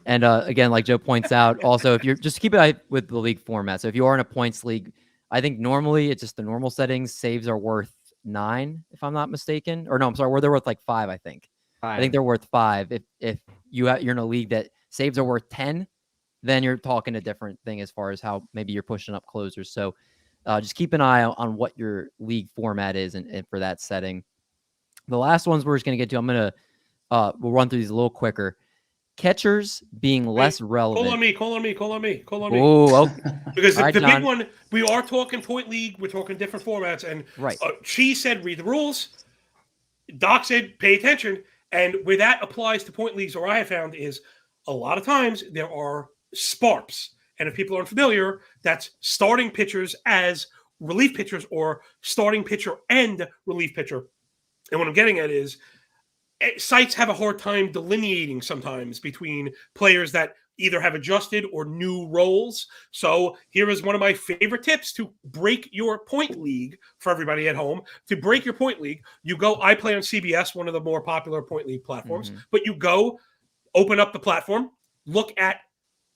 And again, like Joe points out, also, if you're just keep it eye with the league format. So if you are in a points league, I think normally it's just the normal settings. Saves are worth 9, if I'm not mistaken. Or no, I'm sorry, where they're worth like 5, I think. 5. I think they're worth 5. If you're in a league that saves are worth 10, then you're talking a different thing as far as how maybe you're pushing up closers. So just keep an eye on what your league format is and for that setting. The last ones we're just going to get to, I'm going to we'll run through these a little quicker. Catchers being less relevant. Call on me. Oh, okay. Because right, the John. big one, we are talking point league. We're talking different formats. And right. She said, read the rules. Doc said, pay attention. And where that applies to point leagues, or I have found, is a lot of times there are SPARPs. And if people aren't familiar, that's starting pitchers as relief pitchers or starting pitcher and relief pitcher. And what I'm getting at is, sites have a hard time delineating sometimes between players that either have adjusted or new roles. So here is one of my favorite tips to break your point league for everybody at home. To break your point league, you go, I play on CBS, one of the more popular point league platforms, but you go open up the platform, look at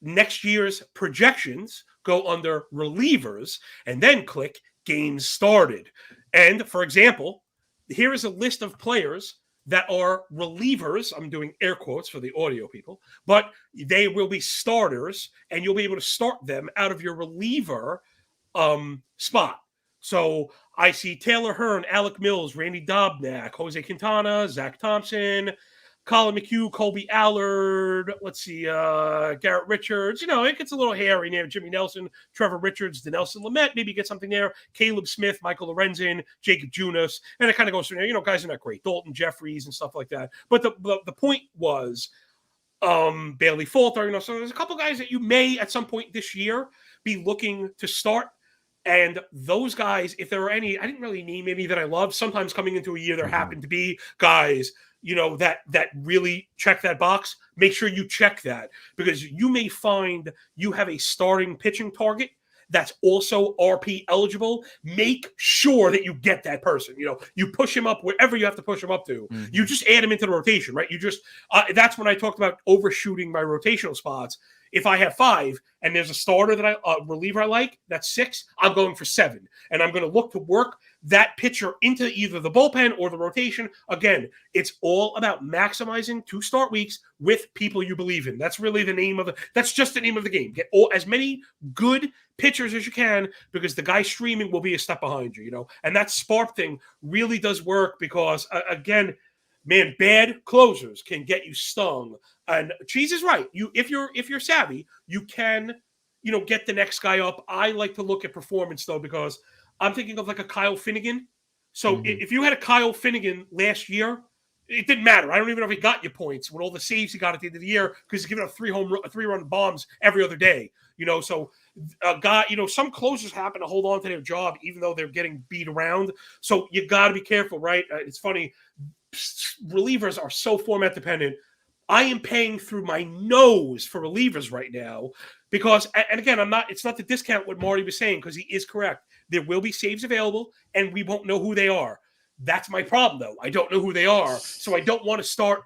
next year's projections, go under relievers, and then click games started. And for example, here is a list of players that are relievers. I'm doing air quotes for the audio people, but they will be starters, and you'll be able to start them out of your reliever spot. So I see Taylor Hearn, Alec Mills, Randy Dobnak, Jose Quintana, Zach Thompson, Colin McHugh, Colby Allard, let's see, Garrett Richards. It gets a little hairy near Jimmy Nelson, Trevor Richards, Denelson Lamet, maybe get something there. Caleb Smith, Michael Lorenzen, Jacob Junis, and it kind of goes through there. Guys are not great. Dalton Jeffries and stuff like that. But the point was Bailey Falter, so there's a couple guys that you may at some point this year be looking to start. And those guys, if there are any, I didn't really name any that I love. Sometimes coming into a year, there happen to be guys that really check that box. Make sure you check that, because you may find you have a starting pitching target that's also RP eligible. Make sure that you get that person. You push him up wherever you have to push him up to. You just add him into the rotation, right? You just that's when I talked about overshooting my rotational spots. If I have 5 and there's a starter that reliever I like, that's 6, I'm going for 7. And I'm going to look to work that pitcher into either the bullpen or the rotation. Again, it's all about maximizing 2 start weeks with people you believe in. That's really that's just the name of the game. Get as many good pitchers as you can, because the guy streaming will be a step behind you, And that spark thing really does work, because again, man, bad closers can get you stung. And Cheese is right. If you're savvy, you can, get the next guy up. I like to look at performance though, because I'm thinking of like a Kyle Finnegan. So if you had a Kyle Finnegan last year, it didn't matter. I don't even know if he got you points with all the saves he got at the end of the year, because he's giving up 3-run bombs every other day. So a guy, some closers happen to hold on to their job even though they're getting beat around. So you got to be careful, right? It's funny. Relievers are so format dependent. I am paying through my nose for relievers right now, because, and again, it's not to discount what Marty was saying, because he is correct. There will be saves available and we won't know who they are. That's my problem, though. I don't know who they are, so I don't want to start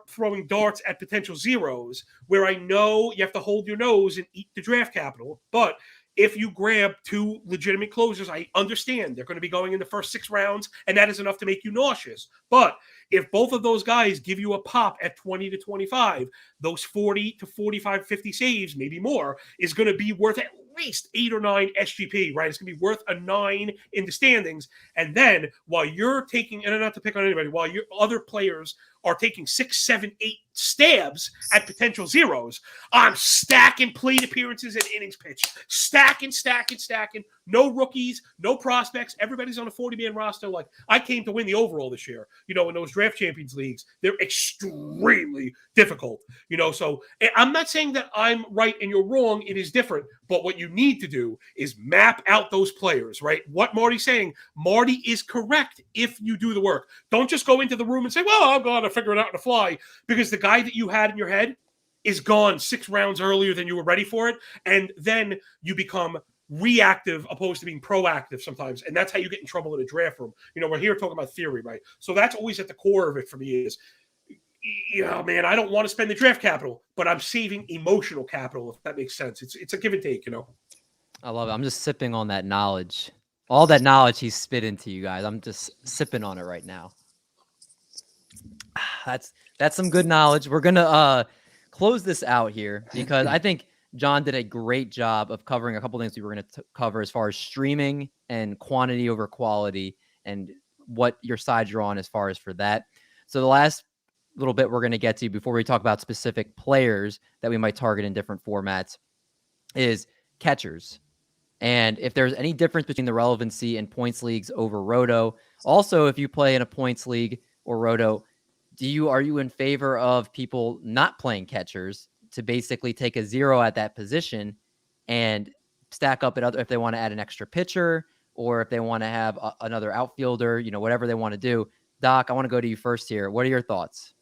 throwing darts at potential zeros where I know you have to hold your nose and eat the draft capital. But if you grab 2 legitimate closers, I understand they're going to be going in the first 6 rounds, and that is enough to make you nauseous. But if both of those guys give you a pop at 20 to 25, those 40 to 45, 50 saves, maybe more, is going to be worth at least 8 or 9 SGP, right? It's going to be worth a 9 in the standings. And then while you're taking, and not to pick on anybody, while your other players are taking 6, 7, 8 stabs at potential zeros, I'm stacking plate appearances and innings pitched. Stacking. No rookies, no prospects. Everybody's on a 40-man roster. Like, I came to win the overall this year. In those draft champions leagues, they're extremely difficult. So I'm not saying that I'm right and you're wrong. It is different. But what you need to do is map out those players, right? What Marty's saying, Marty is correct if you do the work. Don't just go into the room and say, well, I'm going to figure it out on the fly, because the guy that you had in your head is gone 6 rounds earlier than you were ready for it. And then you become reactive opposed to being proactive sometimes. And that's how you get in trouble in a draft room. We're here talking about theory, right? So that's always at the core of it for me is, man, I don't want to spend the draft capital, but I'm saving emotional capital, if that makes sense. It's a give and take, I love it. I'm just sipping on that knowledge. All that knowledge he's spit into you guys. I'm just sipping on it right now. That's some good knowledge. We're going to close this out here because I think John did a great job of covering a couple things we were going to cover as far as streaming and quantity over quality and what your side you're on as far as for that. So the last little bit we're going to get to before we talk about specific players that we might target in different formats is catchers. And if there's any difference between the relevancy in points leagues over Roto. Also, if you play in a points league or Roto, are you in favor of people not playing catchers to basically take a 0 at that position and stack up if they want to add an extra pitcher or if they want to have another outfielder, whatever they want to do? Doc, I want to go to you first here. What are your thoughts?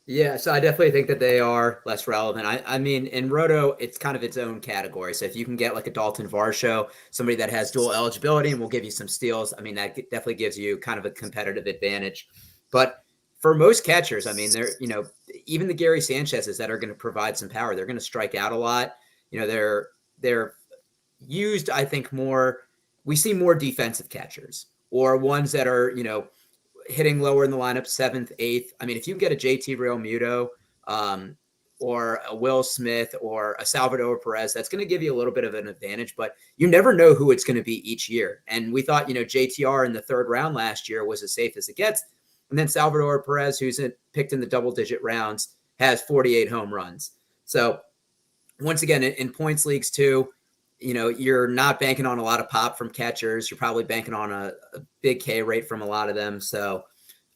Yeah, so I definitely think that they are less relevant. I mean, in Roto, it's kind of its own category. So if you can get like a Dalton Varsho, somebody that has dual eligibility and will give you some steals, I mean, that definitely gives you kind of a competitive advantage. But for most catchers, I mean, they're, even the Gary Sanchez's that are going to provide some power, they're going to strike out a lot. They're used, I think, more. We see more defensive catchers or ones that are, hitting lower in the lineup, 7th, 8th. I mean, if you can get a JT Realmuto or a Will Smith or a Salvador Perez, that's going to give you a little bit of an advantage, but you never know who it's going to be each year. And we thought, JTR in the 3rd round last year was as safe as it gets. And then Salvador Perez, who's picked in the double-digit rounds, has 48 home runs. So once again, in points leagues too, you're not banking on a lot of pop from catchers. You're probably banking on a big K rate from a lot of them. So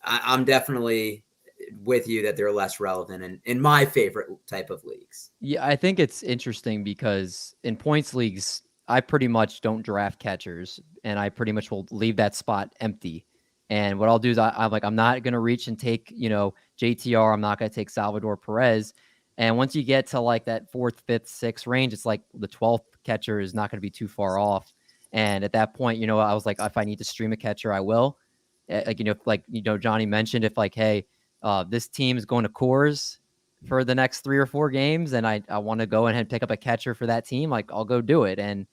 I'm definitely with you that they're less relevant in my favorite type of leagues. Yeah, I think it's interesting because in points leagues, I pretty much don't draft catchers and I pretty much will leave that spot empty. And what I'll do is I'm not going to reach and take, JTR. I'm not going to take Salvador Perez. And once you get to like that 4th, 5th, 6th range, it's like the 12th catcher is not going to be too far off. And at that point, I was like, if I need to stream a catcher, I will. Johnny mentioned, if like, hey, this team is going to Coors for the next 3 or 4 games, and I want to go ahead and pick up a catcher for that team, like I'll go do it. And,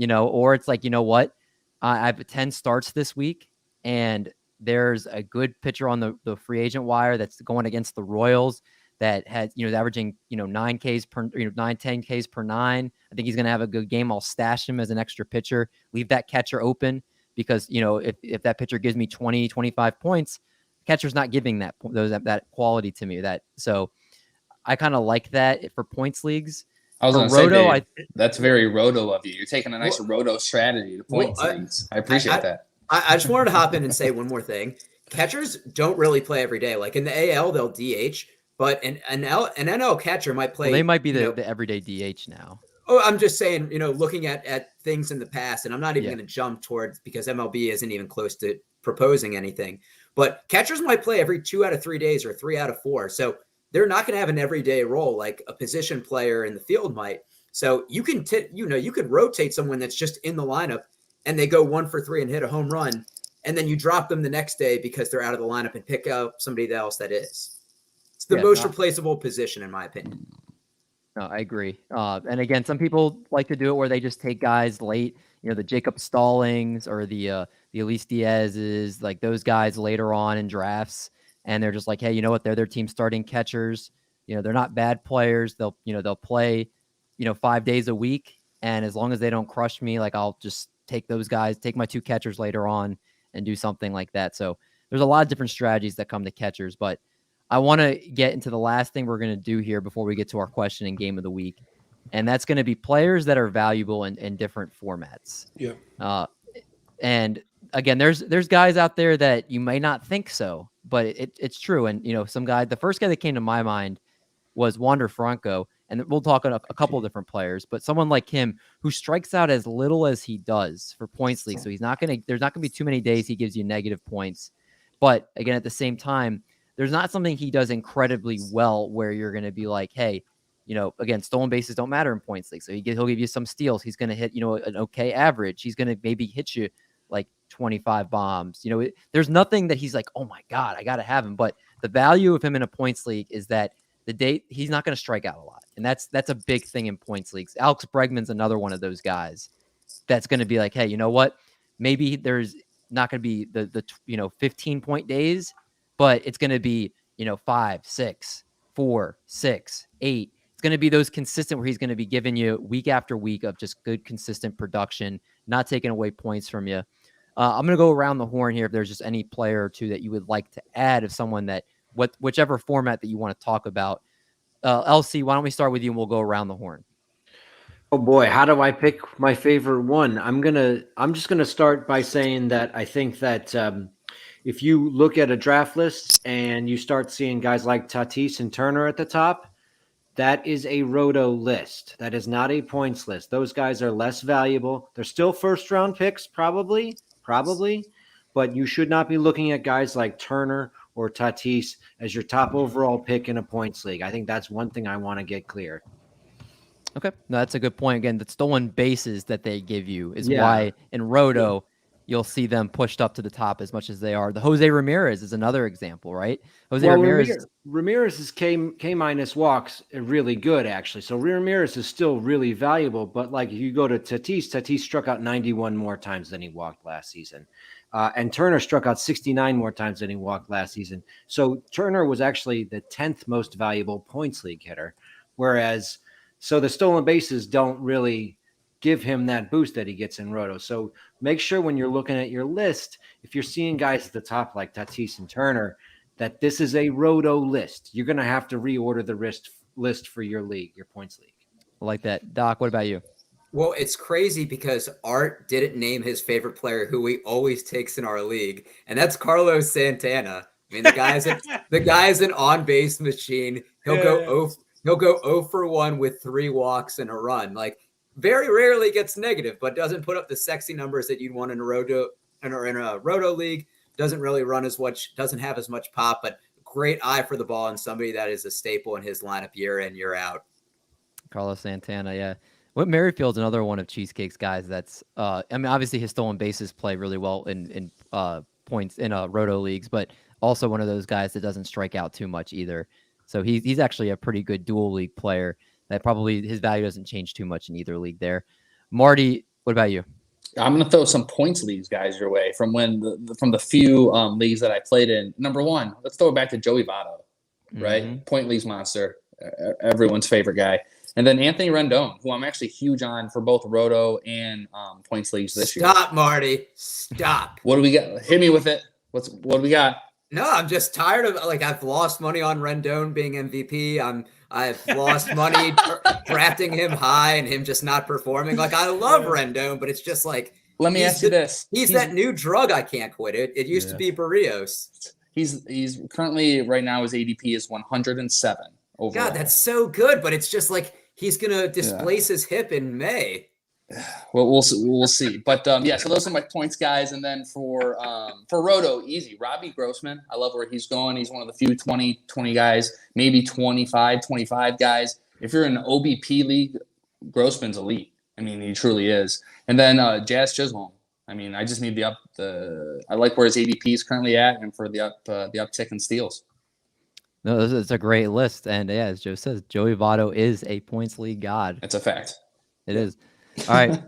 or it's like, what? I have 10 starts this week, and there's a good pitcher on the free agent wire that's going against the Royals that has, averaging, 9 Ks per, 9, 10 Ks per 9. I think he's going to have a good game. I'll stash him as an extra pitcher, leave that catcher open because, if that pitcher gives me 20, 25 points, catcher's not giving that quality to me. So I kind of like that for points leagues. I was going to say, Dave, that's very Roto of you. You're taking a nice Roto strategy to points leagues. I appreciate that. I just wanted to hop in and say one more thing. Catchers don't really play every day. Like in the AL, they'll DH. But an NL catcher might play. Well, they might be the everyday DH now. Oh, I'm just saying, looking at things in the past, and I'm not even going to jump towards because MLB isn't even close to proposing anything. But catchers might play every 2 out of 3 days or 3 out of 4. So they're not going to have an everyday role like a position player in the field might. So you can, you could rotate someone that's just in the lineup and they go 1 for 3 and hit a home run. and then you drop them the next day because they're out of the lineup and pick up somebody else that is. It's the most replaceable position, in my opinion. No, I agree. And again, some people like to do it where they just take guys late, the Jacob Stallings or the Elise Diaz's, like those guys later on in drafts. And they're just like, hey, you know what? They're their team starting catchers. They're not bad players. They'll play, 5 days a week. And as long as they don't crush me, like I'll just take those guys, take my 2 catchers later on and do something like that. So there's a lot of different strategies that come to catchers, but I want to get into the last thing we're going to do here before we get to our question and game of the week. And that's going to be players that are valuable in different formats. Yeah. And again, there's guys out there that you may not think so, but it's true. And, the first guy that came to my mind was Wander Franco. And we'll talk on a couple of different players, but someone like him who strikes out as little as he does for points league. So there's not going to be too many days he gives you negative points. But again, at the same time, there's not something he does incredibly well where you're going to be like, hey, again, stolen bases don't matter in points league. So he'll give you some steals. He's going to hit, an okay average. He's going to maybe hit you like 25 bombs. There's nothing that he's like, oh my God, I got to have him. But the value of him in a points league is that he's not going to strike out a lot. And that's a big thing in points leagues. Alex Bregman's another one of those guys that's going to be like, hey, you know what? Maybe there's not going to be the 15-point days, but it's going to be, 5, 6, 4, 6, 8. It's going to be those consistent where he's going to be giving you week after week of just good, consistent production, not taking away points from you. I'm going to go around the horn here if there's just any player or two that you would like to add of someone that whichever format that you want to talk about. LC, why don't we start with you and we'll go around the horn. Oh boy, how do I pick my favorite one? I'm just gonna start by saying that I think that if you look at a draft list and you start seeing guys like Tatis and Turner at the top, that is a Roto list. That is not a points list. Those guys are less valuable. They're still first-round picks, probably, but you should not be looking at guys like Turner or Tatis as your top overall pick in a points league. I think that's one thing I want to get clear. Okay, no, that's a good point. Again, the stolen bases that they give you is why in Roto you'll see them pushed up to the top as much as they are. The Jose Ramirez is another example, right? Ramirez's K- walks are really good, actually. So Ramirez is still really valuable. But like you go to Tatis struck out 91 more times than he walked last season. And Turner struck out 69 more times than he walked last season. So Turner was actually the 10th most valuable points league hitter. So the stolen bases don't really give him that boost that he gets in Roto. So make sure when you're looking at your list, if you're seeing guys at the top like Tatis and Turner, that this is a Roto list. You're going to have to reorder the list for your league, your points league. I like that. Doc, what about you? Well, it's crazy because Art didn't name his favorite player who he always takes in our league, and that's Carlos Santana. I mean, the guy's an on-base machine. He'll go 0 for 1 with 3 walks and a run. Like, very rarely gets negative, but doesn't put up the sexy numbers that you'd want in a Roto league. Doesn't really run as much, doesn't have as much pop, but great eye for the ball and somebody that is a staple in his lineup year in, year out. Carlos Santana, yeah. Whit Merrifield's another one of Cheesecake's guys that's obviously his stolen bases play really well in points in Roto leagues, but also one of those guys that doesn't strike out too much either. So he's actually a pretty good dual league player that probably his value doesn't change too much in either league there. Marty, what about you? I'm going to throw some points leagues guys your way from the few leagues that I played in. Number one, let's throw it back to Joey Votto, right? Mm-hmm. Point leagues monster, everyone's favorite guy. And then Anthony Rendon, who I'm actually huge on for both Roto and points leagues this year. Stop, Marty. Stop. What do we got? Hit me with it. What do we got? No, I'm just tired of I've lost money on Rendon being MVP. I've lost money drafting him high and him just not performing. Like, I love Rendon, but it's just like, let me ask you this. He's that new drug I can't quit. It used to be Barrios. He's currently right now his ADP is 107 overall. God, that's so good, but it's just like he's gonna displace his hip in May. Well, we'll see. But so those are my points, guys. And then for Roto, easy. Robbie Grossman. I love where he's going. He's one of the few 20 guys, maybe 25 guys. If you're in an OBP league, Grossman's elite. I mean, he truly is. And then Jazz Chisholm. I mean, I just need I like where his ADP is currently at, and for the uptick in steals. No, it's a great list, and yeah, as Joe says, Joey Votto is a points league god. It's a fact. It is. All right,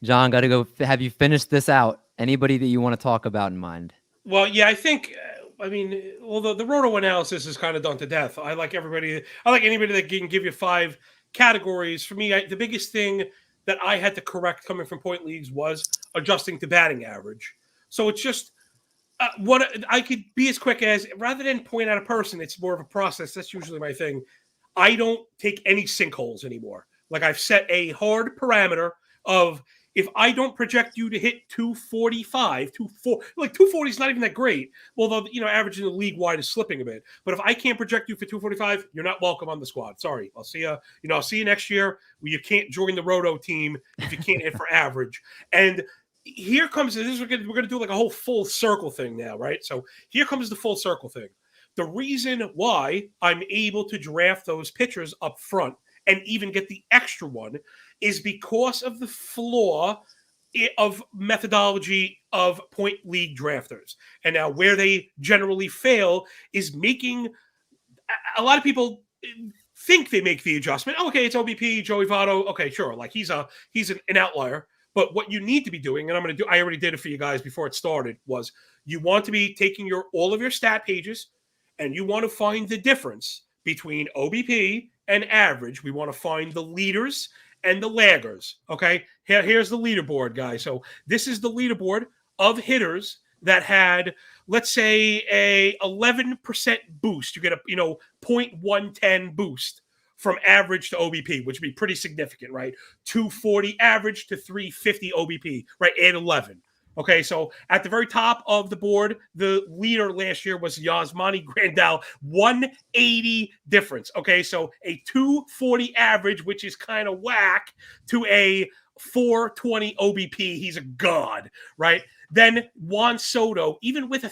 John, got to go. Have you finished this out? Anybody that you want to talk about in mind? Well, yeah, I think. I mean, well, the Roto analysis is kind of done to death. I like anybody that can give you 5 categories. For me, the biggest thing that I had to correct coming from point leagues was adjusting to batting average. So it's just what I could be as quick as, rather than point out a person, it's more of a process. That's usually my thing. I don't take any sinkholes anymore. Like, I've set a hard parameter of, if I don't project you to hit 245, 240 is not even that great. Although, average in the league wide is slipping a bit. But if I can't project you for 245, you're not welcome on the squad. Sorry. I'll see you. I'll see you next year. You can't join the Roto team if you can't hit for average. And here comes this. We're going to do like a whole full circle thing now, right? So here comes the full circle thing. The reason why I'm able to draft those pitchers up front and even get the extra one is because of the flaw of methodology of point league drafters. And now where they generally fail is making a lot of people think they make the adjustment. Oh, okay, it's OBP, Joey Votto. Okay, sure. Like he's an outlier. But what you need to be doing, and I already did it for you guys before it started, was you want to be taking all of your stat pages and you want to find the difference between OBP and average. We want to find the leaders and the laggers. Okay, here's the leaderboard, guys. So this is the leaderboard of hitters that had, let's say, a 11% boost. You get a 0.110 boost from average to OBP, which would be pretty significant, right? 240 average to 350 OBP, right? Add 11. Okay, so at the very top of the board, the leader last year was Yasmani Grandal, 180 difference. Okay, so a 240 average, which is kind of whack, to a 420 OBP. He's a god, right? Then Juan Soto, even with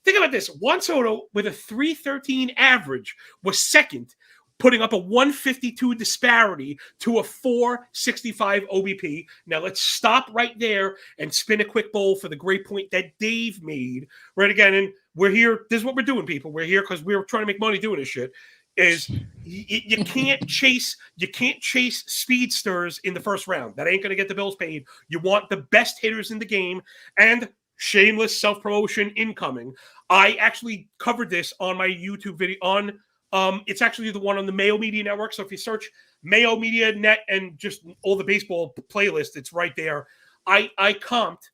think about this. Juan Soto with a 313 average was second, putting up a 152 disparity to a 465 OBP. Now let's stop right there and spin a quick bowl for the great point that Dave made. Right, again, and we're here. This is what we're doing, people. We're here because we're trying to make money doing this shit. Is you can't chase speedsters in the first round. That ain't going to get the bills paid. You want the best hitters in the game, and shameless self-promotion incoming. I actually covered this on my YouTube video on. It's actually the one on the Mayo Media Network. So if you search Mayo Media Net and just all the baseball playlists, it's right there. I comped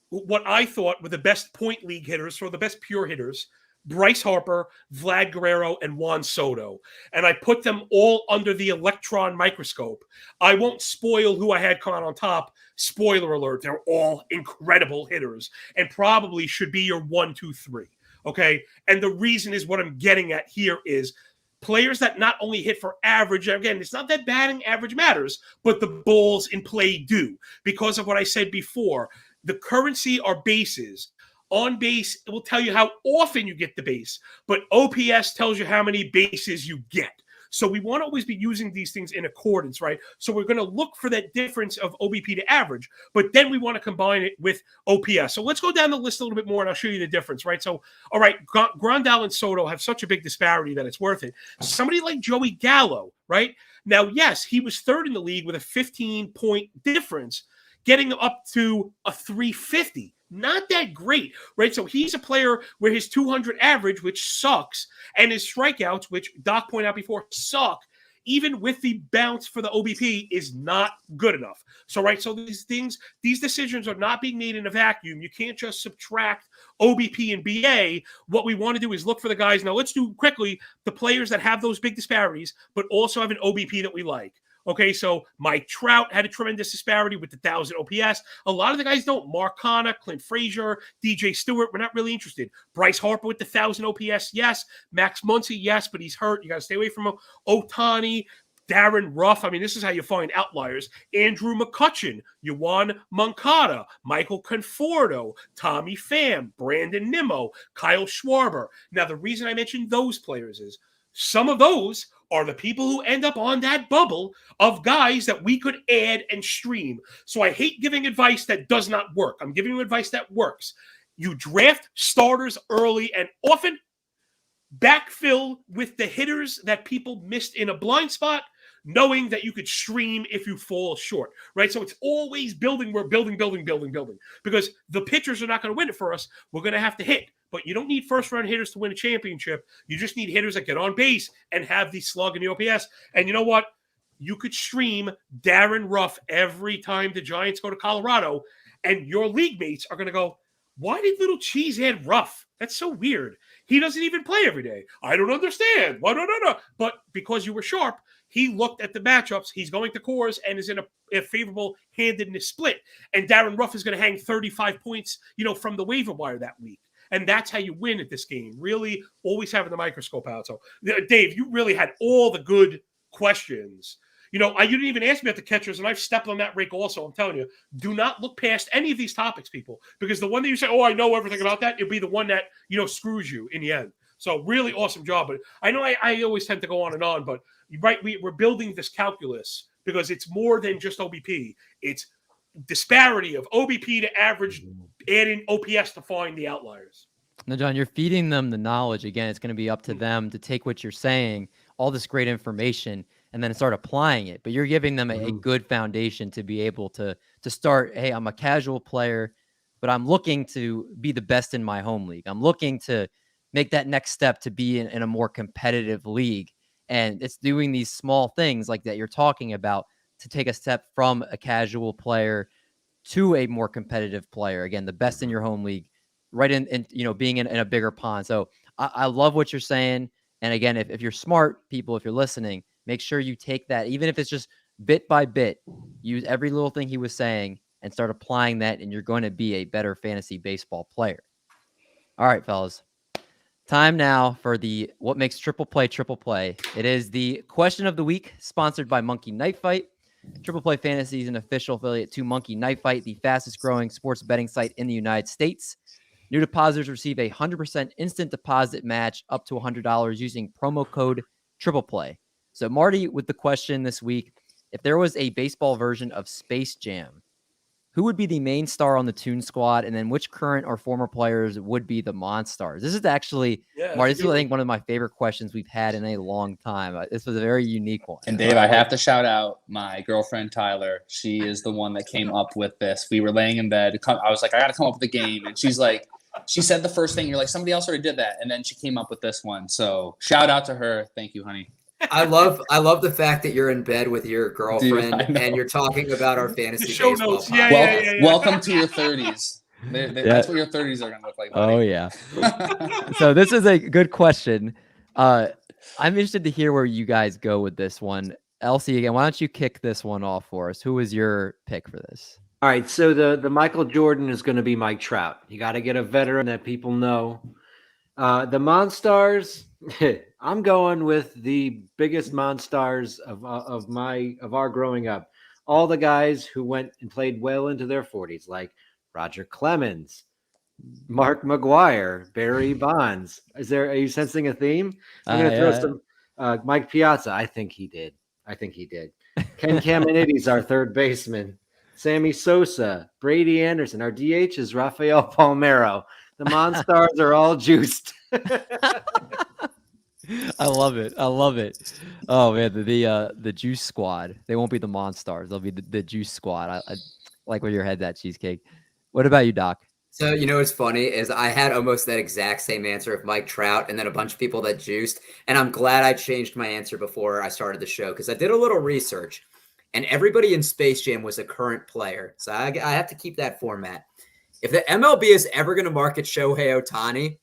what I thought were the best point league hitters, or the best pure hitters: Bryce Harper, Vlad Guerrero, and Juan Soto. And I put them all under the electron microscope. I won't spoil who I had come out on top. Spoiler alert, they're all incredible hitters and probably should be your 1, 2, 3. Okay, and the reason is what I'm getting at here is players that not only hit for average. Again, it's not that batting average matters, but the balls in play do, because of what I said before. The currency are bases. On base, it will tell you how often you get the base, but OPS tells you how many bases you get. So we want to always be using these things in accordance, right? So we're going to look for that difference of OBP to average, but then we want to combine it with OPS. So let's go down the list a little bit more, and I'll show you the difference, right? So, all right, Grandal and Soto have such a big disparity that it's worth it. Somebody like Joey Gallo, right? Now, yes, he was third in the league with a 15-point difference, getting up to a 350. Not that great, right? So he's a player where his 200 average, which sucks, and his strikeouts, which Doc pointed out before, suck, even with the bounce for the OBP, is not good enough. So, right, so these decisions are not being made in a vacuum. You can't just subtract OBP and BA. What we want to do is look for the guys. Now, let's do quickly the players that have those big disparities, but also have an OBP that we like. Okay, so Mike Trout had a tremendous disparity with the 1,000 OPS. A lot of the guys don't. Mark Hanna, Clint Frazier, DJ Stewart, we're not really interested. Bryce Harper with the 1,000 OPS, yes. Max Muncy, yes, but he's hurt. You got to stay away from him. Ohtani, Darren Ruff. I mean, this is how you find outliers. Andrew McCutchen, Yoan Moncada, Michael Conforto, Tommy Pham, Brandon Nimmo, Kyle Schwarber. Now, the reason I mentioned those players is some of those are the people who end up on that bubble of guys that we could add and stream. So I hate giving advice that does not work. I'm giving you advice that works. You draft starters early and often backfill with the hitters that people missed in a blind spot, knowing that you could stream if you fall short, right? So it's always building. We're building, because the pitchers are not going to win it for us. We're going to have to hit. But you don't need first-round hitters to win a championship. You just need hitters that get on base and have the slug and the OPS. And you know what? You could stream Darren Ruff every time the Giants go to Colorado, and your league mates are going to go, why did little cheesehead Ruff? That's so weird. He doesn't even play every day. I don't understand. Why no. But because you were sharp, he looked at the matchups. He's going to Coors and is in a favorable handedness split. And Darren Ruff is going to hang 35 points, from the waiver wire that week. And that's how you win at this game. Really always having the microscope out. So, Dave, you really had all the good questions. You didn't even ask me about the catchers, and I've stepped on that rake also. I'm telling you, do not look past any of these topics, people, because the one that you say, oh, I know everything about that, it'll be the one that, screws you in the end. So really awesome job. But I know I always tend to go on and on, but right, we're building this calculus because it's more than just OBP. It's disparity of OBP to average, adding OPS to find the outliers. No, John, you're feeding them the knowledge. Again, it's going to be up to them to take what you're saying, all this great information, and then start applying it. But you're giving them a good foundation to be able to start, hey, I'm a casual player, but I'm looking to be the best in my home league. I'm looking to make that next step to be in a more competitive league. And it's doing these small things like that you're talking about to take a step from a casual player to a more competitive player. Again, the best in your home league, right in being in a bigger pond. So I love what you're saying. And again, if you're smart people, if you're listening, make sure you take that, even if it's just bit by bit, use every little thing he was saying and start applying that, and you're going to be a better fantasy baseball player. All right, fellas. Time now for the what makes triple play. It is the question of the week, sponsored by Monkey Knife Fight. Triple Play Fantasy is an official affiliate to Monkey Knife Fight, the fastest growing sports betting site in the United States. New depositors receive a 100% instant deposit match up to $100 using promo code Triple Play. So, Marty, with the question this week, if there was a baseball version of Space Jam, who would be the main star on the Toon Squad, and then which current or former players would be the Monstars? This is actually, Marty, this is, I think, one of my favorite questions we've had in a long time. This was a very unique one. And Dave, I have to shout out my girlfriend, Tyler. She is the one that came up with this. We were laying in bed. I was like, I got to come up with a game. And she's like, she said the first thing. You're like, somebody else already did that. And then she came up with this one. So shout out to her. Thank you, honey. I love the fact that you're in bed with your girlfriend and you're talking about our fantasy show baseball. Notes. Yeah. Welcome to your 30s. That's what your 30s are going to look like, buddy. Oh, yeah. So this is a good question. I'm interested to hear where you guys go with this one. Elsie, again, why don't you kick this one off for us? Who was your pick for this? All right, so the Michael Jordan is going to be Mike Trout. You got to get a veteran that people know. The Monstars, I'm going with the biggest Monstars of our growing up. All the guys who went and played well into their 40s, like Roger Clemens, Mark McGuire, Barry Bonds. Are you sensing a theme? I'm going to throw some Mike Piazza. I think he did. Ken Caminiti's our third baseman. Sammy Sosa, Brady Anderson. Our DH is Rafael Palmeiro. The Monstars are all juiced. I love it. Oh man, the Juice Squad. They won't be the Monstars. They'll be the Juice Squad. I like where your head's at, Cheesecake. What about you, Doc? So what's funny is I had almost that exact same answer of Mike Trout and then a bunch of people that juiced. And I'm glad I changed my answer before I started the show because I did a little research. And everybody in Space Jam was a current player. So I have to keep that format. If the MLB is ever going to market Shohei Ohtani,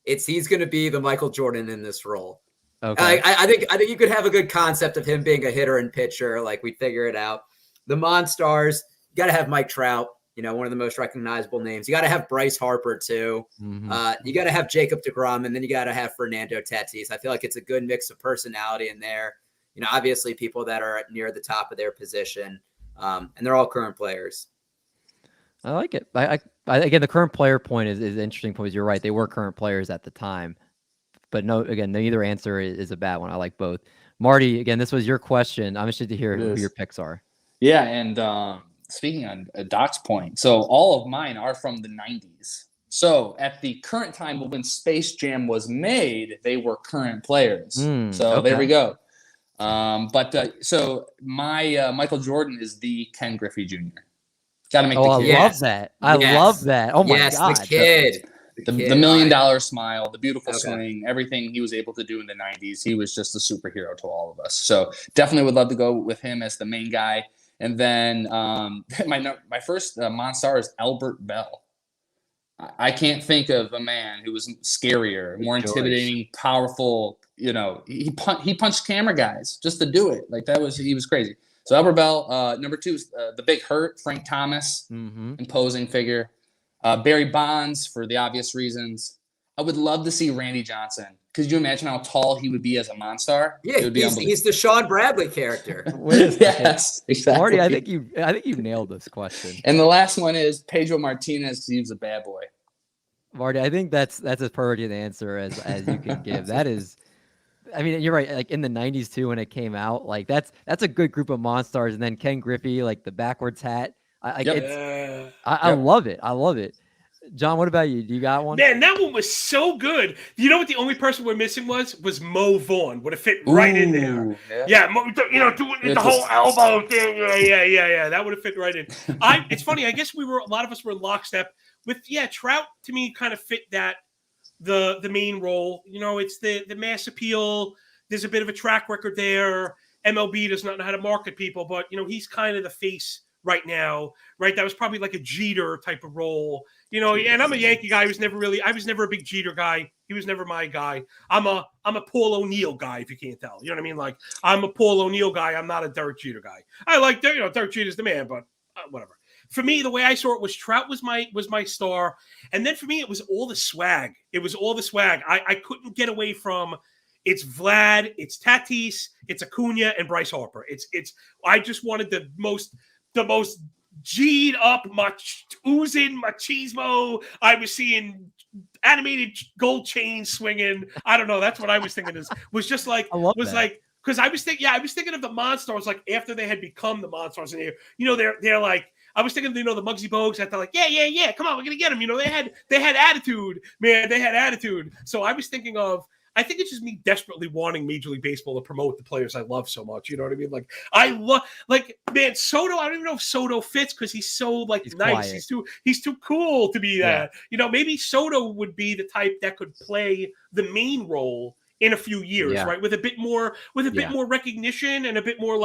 he's going to be the Michael Jordan in this role. Okay. I think you could have a good concept of him being a hitter and pitcher. Like we'd figure it out. The Monstars, you got to have Mike Trout, one of the most recognizable names. You got to have Bryce Harper too. Mm-hmm. You got to have Jacob deGrom, and then you got to have Fernando Tatis. I feel like it's a good mix of personality in there. Obviously people that are near the top of their position, and they're all current players. I like it. I again, the current player point is an interesting point. You're right. They were current players at the time, but no, again, neither answer is a bad one. I like both. Marty, again, this was your question. I'm interested to hear who your picks are. Yeah, and speaking on Doc's point, so all of mine are from the 90s. So at the current time when Space Jam was made, they were current players. There we go. So my Michael Jordan is the Ken Griffey Jr. Got to make the kid. I love that. I love that. Oh my God. The kid. The $1 million smile, the beautiful swing, everything he was able to do in the 90s. He was just a superhero to all of us. So definitely would love to go with him as the main guy. And then my first Monstar is Albert Bell. I can't think of a man who was scarier, more intimidating, powerful. You know, he punched camera guys just to do it. Like he was crazy. So Albert Bell. Number 2 is the Big Hurt, Frank Thomas, imposing figure. Barry Bonds for the obvious reasons. I would love to see Randy Johnson. Could you imagine how tall he would be as a Monstar? Yeah, he's the Sean Bradley character. Yes, exactly. Marty, I think you nailed this question. And the last one is Pedro Martinez because he was a bad boy. Marty, I think that's as perfect an answer as you can give. That is, I mean, you're right. Like in the 90s too, when it came out, like that's a good group of Monstars. And then Ken Griffey, like the backwards hat. I love it. I love it. John, what about you? Do you got one? Man, that one was so good. You know what the only person we're missing was Mo Vaughn. Would have fit right in there. Yeah, doing the whole elbow thing. Yeah. That would have fit right in. It's funny. I guess a lot of us were in lockstep with, Trout to me kind of fit that, the main role. You know, it's the mass appeal. There's a bit of a track record there. MLB does not know how to market people, but, he's kind of the face right now, right? That was probably like a Jeter type of role, and I'm a Yankee guy. I was never a big Jeter guy. He was never my guy. I'm a Paul O'Neill guy, if you can't tell. You know what I mean? Like, I'm a Paul O'Neill guy. I'm not a Derek Jeter guy. I like, Derek Jeter's the man, but whatever. For me, the way I saw it was Trout was my star. And then for me, it was all the swag. I couldn't get away from it's Vlad, it's Tatis, it's Acuna, and Bryce Harper. I just wanted the most G'd up, oozing machismo. I was seeing animated gold chains swinging. I don't know. That's what I was thinking. Because I was thinking of the Monstars like after they had become the Monstars, and they're like. I was thinking, the Muggsy Bogues that they're like, yeah, come on, we're gonna get them. They had attitude, man. They had attitude. So I was thinking I think it's just me desperately wanting Major League Baseball to promote the players I love so much. You know what I mean? Like I love, man, Soto. I don't even know if Soto fits because he's so he's nice. Quiet. He's too cool to be that. Maybe Soto would be the type that could play the main role in a few years, right? With a bit more recognition and a bit more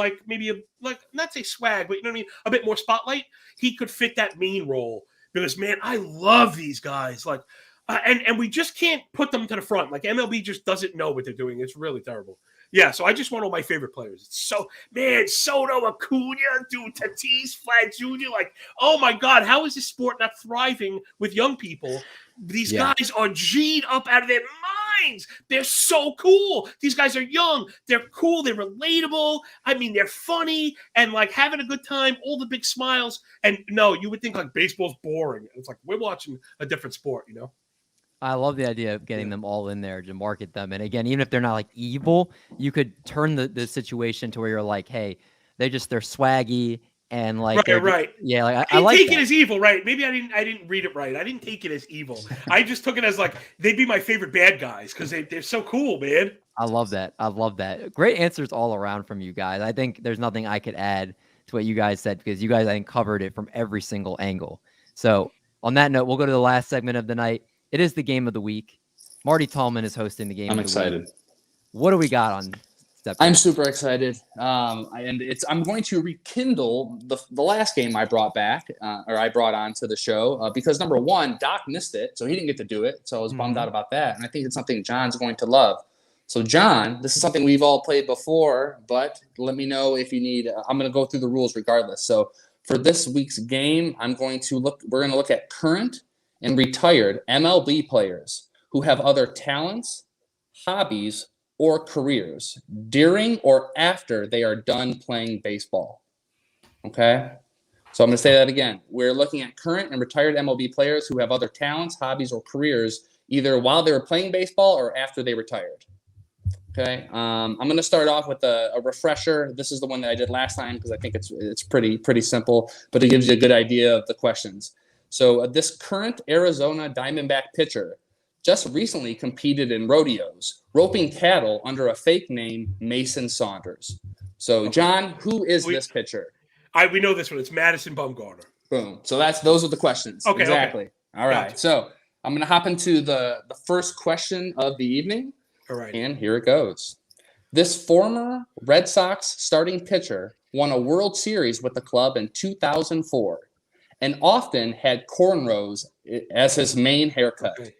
not say swag, but you know what I mean? A bit more spotlight. He could fit that main role because, man, I love these guys. Like, and we just can't put them to the front. Like MLB just doesn't know what they're doing. It's really terrible. Yeah, so I just want all my favorite players. Soto, Acuna, dude, Tatis, Vlad Jr. Like, oh my God, how is this sport not thriving with young people? These guys are G'd up out of their minds. They're so cool. These guys are young. They're cool. They're relatable. I mean, they're funny and like having a good time. All the big smiles. And no, you would think like baseball's boring. It's like we're watching a different sport, I love the idea of getting them all in there to market them. And again, even if they're not like evil, you could turn the situation to where you're like, hey, they're swaggy and like right. Yeah, like I like take that. It as evil, right? Maybe I didn't read it right. I didn't take it as evil. I just took it as like they'd be my favorite bad guys because they're so cool, man. I love that. Great answers all around from you guys. I think there's nothing I could add to what you guys said because you guys, I think, covered it from every single angle. So on that note, we'll go to the last segment of the night. It is the game of the week. Marty Tallman is hosting the game. I'm of the excited. Week. What do we got on step? I'm super excited. I'm going to rekindle the last game I brought back, or I brought on to the show because number one, Doc missed it, so he didn't get to do it. So I was bummed out about that. And I think it's something John's going to love. So John, this is something we've all played before, but let me know if you need. I'm going to go through the rules regardless. So for this week's game, we're going to look at current and retired MLB players who have other talents, hobbies, or careers during or after they are done playing baseball. Okay? So I'm going to say that again. We're looking at current and retired MLB players who have other talents, hobbies, or careers either while they were playing baseball or after they retired. Okay. I'm going to start off with a refresher. This is the one that I did last time because I think it's pretty simple, but it gives you a good idea of the questions. So this current Arizona Diamondback pitcher just recently competed in rodeos, roping cattle under a fake name, Mason Saunders. So, John, who is this pitcher? We know this one. It's Madison Bumgarner. Boom. So those are the questions. Okay. Exactly. Okay. All right. Gotcha. So I'm going to hop into the first question of the evening. All right. And here it goes. This former Red Sox starting pitcher won a World Series with the club in 2004 and often had cornrows as his main haircut. Okay.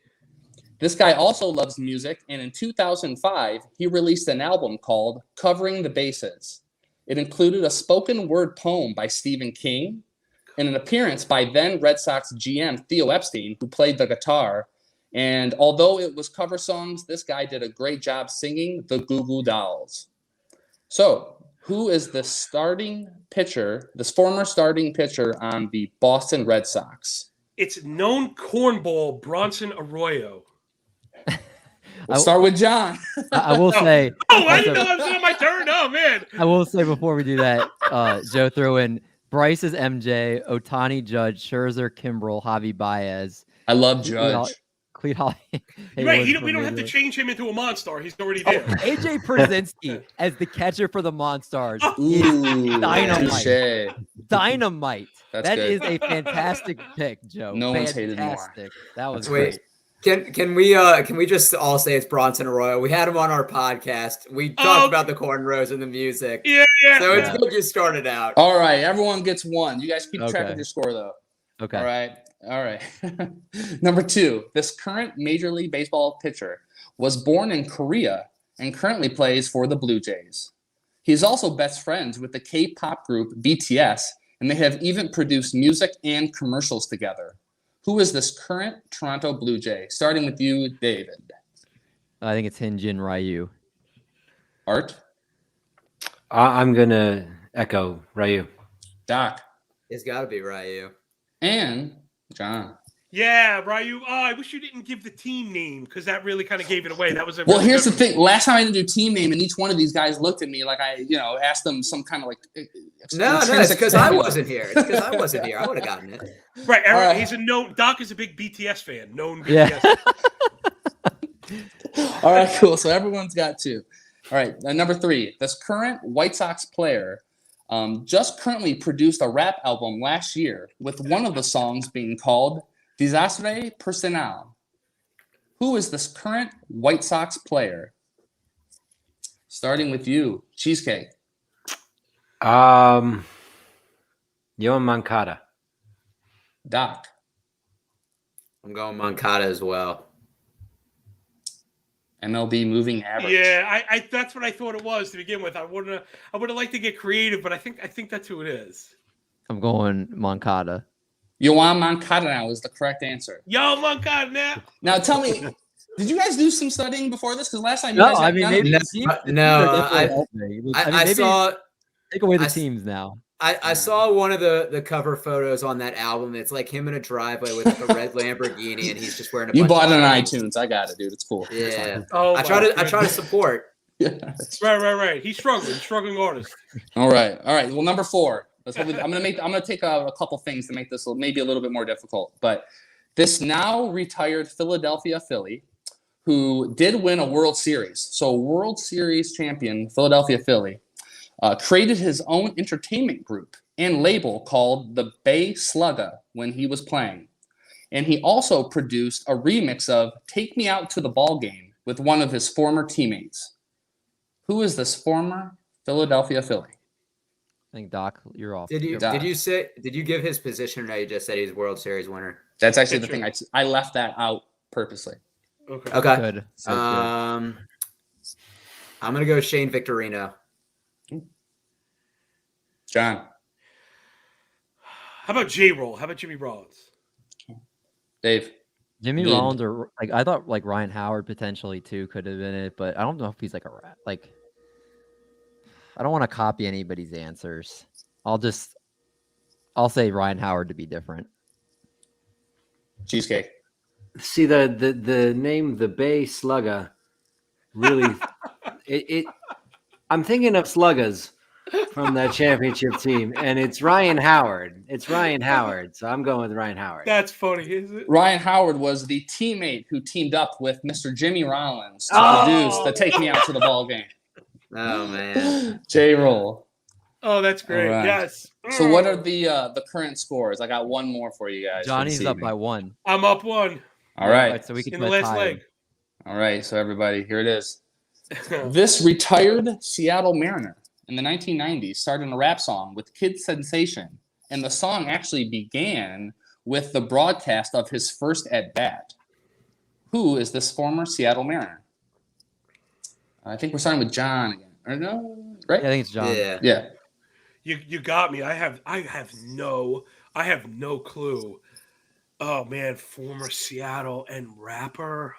This guy also loves music, and in 2005, he released an album called Covering the Bases. It included a spoken word poem by Stephen King and an appearance by then Red Sox GM Theo Epstein, who played the guitar. And although it was cover songs, this guy did a great job singing the Goo Goo Dolls. So, who is the starting pitcher, this former starting pitcher on the Boston Red Sox? It's known cornball Bronson Arroyo. We'll start with John. I will say. I didn't know that was on my turn. Oh, man. I will say before we do that, Joe threw in Bryce is MJ, Ohtani Judge, Scherzer, Kimbrel, Javi Baez. I love Judge. Cleat Holly. Right, we don't have to change him into a Monstar. He's already there. AJ Przinsky as the catcher for the Monstars. Ooh, dynamite. Dynamite. That's that good. Is a fantastic pick, Joe. No one's hated more. That was great. Can we just all say it's Bronson Arroyo? We had him on our podcast. We talked about the cornrows and the music. Yeah. So it's good you started out. All right, everyone gets one. You guys keep track of your score, though. Okay. All right. Number 2, this current Major League Baseball pitcher was born in Korea and currently plays for the Blue Jays. He's also best friends with the K-pop group BTS, and they have even produced music and commercials together. Who is this current Toronto Blue Jay? Starting with you, David. I think it's Hyun-Jin Ryu. Art? I'm going to echo Ryu. Doc? It's got to be Ryu. And John? Yeah, Ryu. Oh, I wish you didn't give the team name because that really kind of gave it away. That was Well, here's the thing. Last time I didn't do team name, and each one of these guys looked at me like I, asked them some kind of like. No, it's because I wasn't here. It's because I wasn't here. I would have gotten it. Right, Eric. He's a known. Doc is a big BTS fan. Known BTS. Yeah. All right, cool. So everyone's got 2. All right, number 3. This current White Sox player just currently produced a rap album last year with one of the songs being called Desastre Personal. Who is this current White Sox player? Starting with you, Cheesecake. Yoan Moncada. Doc. I'm going Moncada as well. MLB moving average. Yeah, I that's what I thought it was to begin with. I would have liked to get creative, but I think that's who it is. I'm going Moncada. Yoan Moncada now is the correct answer. Yo, Moncada now. Now tell me, did you guys do some studying before this? Because last time you No, guys I mean maybe I saw. Take away the teams now. I saw one of the cover photos on that album. It's like him in a driveway with like a red Lamborghini, and he's just wearing a. You bought it on iTunes. I got it, dude. It's cool. Yeah. Oh, I try to support. Yeah. Right. He's struggling artist. All right. Well, number 4. I'm gonna take a couple things to make this maybe a little bit more difficult. But this now retired Philadelphia Philly, who did win a World Series, so World Series champion Philadelphia Philly, created his own entertainment group and label called the Bay Slugga when he was playing, and he also produced a remix of "Take Me Out to the Ball Game" with one of his former teammates. Who is this former Philadelphia Philly? I think Doc, you're off. Did you give his position, or no, you just said he's World Series winner? That's actually the thing. I left that out purposely. Okay. Good. So good. I'm gonna go Shane Victorino. John. How about J-Roll? How about Jimmy Rollins? Dave. Jimmy Rollins, or like I thought, like Ryan Howard potentially too could have been it, but I don't know if he's like a rat. Like, I don't want to copy anybody's answers. I'll say Ryan Howard to be different. Cheesecake. See the name, the Bay Slugga, really I'm thinking of Sluggers from that championship team, and it's Ryan Howard. So I'm going with Ryan Howard. That's funny, is it? Ryan Howard was the teammate who teamed up with Mr. Jimmy Rollins to produce the Take Me Out to the Ball Game. Oh man, J-Roll. Oh, that's great. Right. Yes. So what are the current scores? I got one more for you guys. Johnny's up by 1. I'm up 1. All right. So we can In the last leg. All right. So everybody, here it is. This retired Seattle Mariner in the 1990s started a rap song with Kid Sensation, and the song actually began with the broadcast of his first at-bat. Who is this former Seattle Mariner? I think we're starting with John again. Or no? Right? Yeah, I think it's John. Yeah. You got me. I have no clue. Oh man, former Seattle and rapper.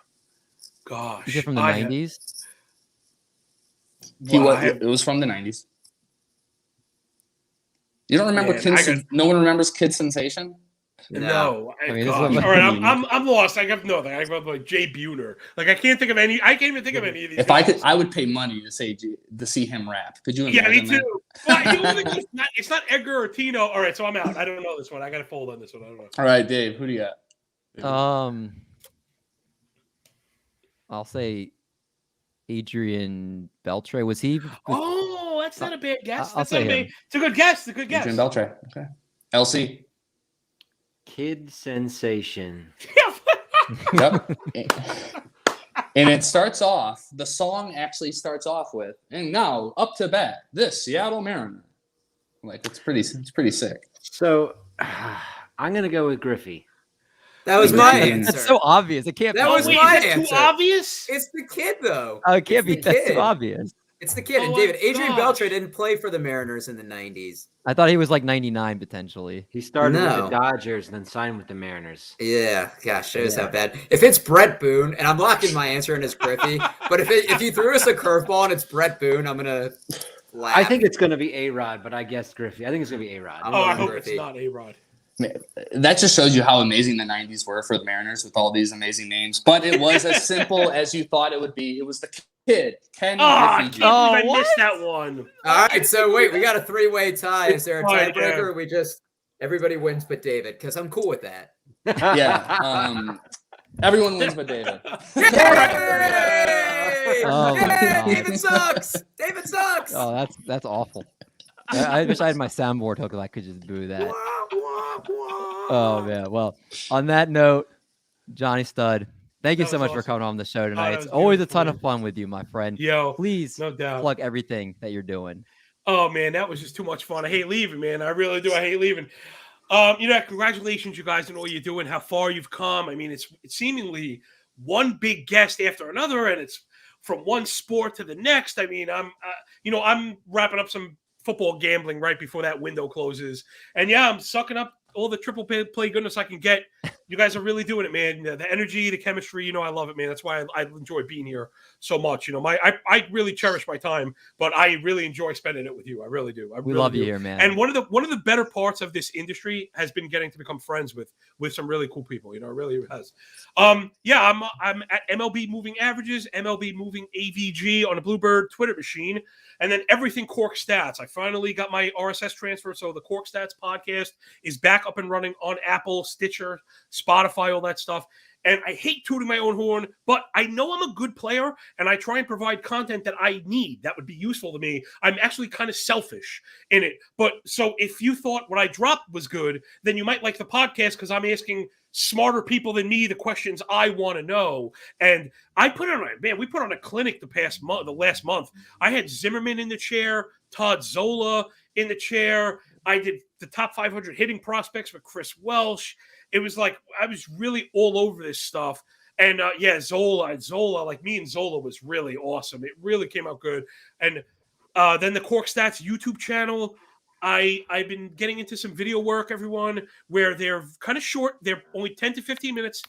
Gosh. Is it from the 90s? It was from the 90s. You don't remember no one remembers Kid Sensation? No. I mean, all right, I'm lost. I have nothing. I have like Jay Buhner. Like I can't think of any. I can't even think of any of these. If I could, I would pay money to see him rap. Could you imagine? Yeah, me too. But it's not Edgar or Tino. All right, so I'm out. I don't know this one. I got to fold on this one. I don't know. All right, Dave. Who do you got? I'll say Adrian Beltre. Was he? Oh, that's not a bad guess. I'll say him. It's a good guess. Adrian Beltre. Okay. LC. Kid Sensation. Yep. And it starts off, the song actually starts off with, and now up to bat, this Seattle Mariner. Like it's pretty sick. So I'm gonna go with Griffey. that was my answer. That's so obvious. It can't. That be. was wait, my is that answer. too obvious? It's the kid though. Oh, it can't It's be. the That's kid. too obvious. It's the kid. And Oh, David, Adrian gosh. Beltre didn't play for the Mariners in the 90s. I thought he was like 99 potentially. He started with No. the Dodgers and then signed with the Mariners. Yeah, gosh, shows how bad. If it's Brett Boone, and I'm locking my answer in as Griffey, but if you threw us a curveball and it's Brett Boone, I'm gonna laugh. I think it's gonna be A-Rod, but I guessed Griffey. I think it's gonna be A-Rod. I'm Oh, I going hope it's Griffey. not A-Rod. That just shows you how amazing the 90s were for the Mariners with all these amazing names. But it was as simple as you thought it would be. It was the kid, Ken I Griffey. can't believe I missed that one. All right, so wait, we got a 3-way tie. Is there a Right, tiebreaker? yeah. Or we just everybody wins but David? Because I'm cool with that. Yeah. Everyone wins but David. Yay! Oh, my Yay! God. David sucks. David sucks. Oh, that's awful. I wish I had my soundboard hook. I could just boo that. Oh man. Well, on that note, Johnny Stud, thank you That so was much for awesome. coming on the show tonight. that It's was always a beautiful. ton of fun with you, my friend. Yo, Please no doubt. plug everything that you're doing. Oh man, that was just too much fun. I hate leaving, man. I really do. I hate leaving. Congratulations, you guys, on all you're doing. How far you've come. I mean, it's seemingly one big guest after another, and it's from one sport to the next. I mean, I'm wrapping up some football gambling right before that window closes, and yeah, I'm sucking up all the triple play goodness I can get. You guys are really doing it, man. The energy, the chemistry, I love it, man. That's why I enjoy being here so much. I really cherish my time, but I really enjoy spending it with you. I really do. We love you here, man. And one of the better parts of this industry has been getting to become friends with some really cool people. It really has. I'm at MLB Moving Averages, MLB Moving AVG on a Bluebird Twitter machine, and then everything Cork Stats. I finally got my RSS transfer, so the Cork Stats podcast is back up and running on Apple, Stitcher, Spotify, all that stuff. And I hate tooting my own horn, but I know I'm a good player, and I try and provide content that I need that would be useful to me. I'm actually kind of selfish in it. But so if you thought what I dropped was good, then you might like the podcast because I'm asking smarter people than me the questions I want to know. And we put on a clinic the last month. I had Zimmerman in the chair, Todd Zola in the chair. I did the top 500 hitting prospects with Chris Welsh. It was like I was really all over this stuff. And Zola, like me and Zola was really awesome. It really came out good. And then the Cork Stats YouTube channel, I've been getting into some video work, everyone, where they're kind of short. They're only 10 to 15 minutes.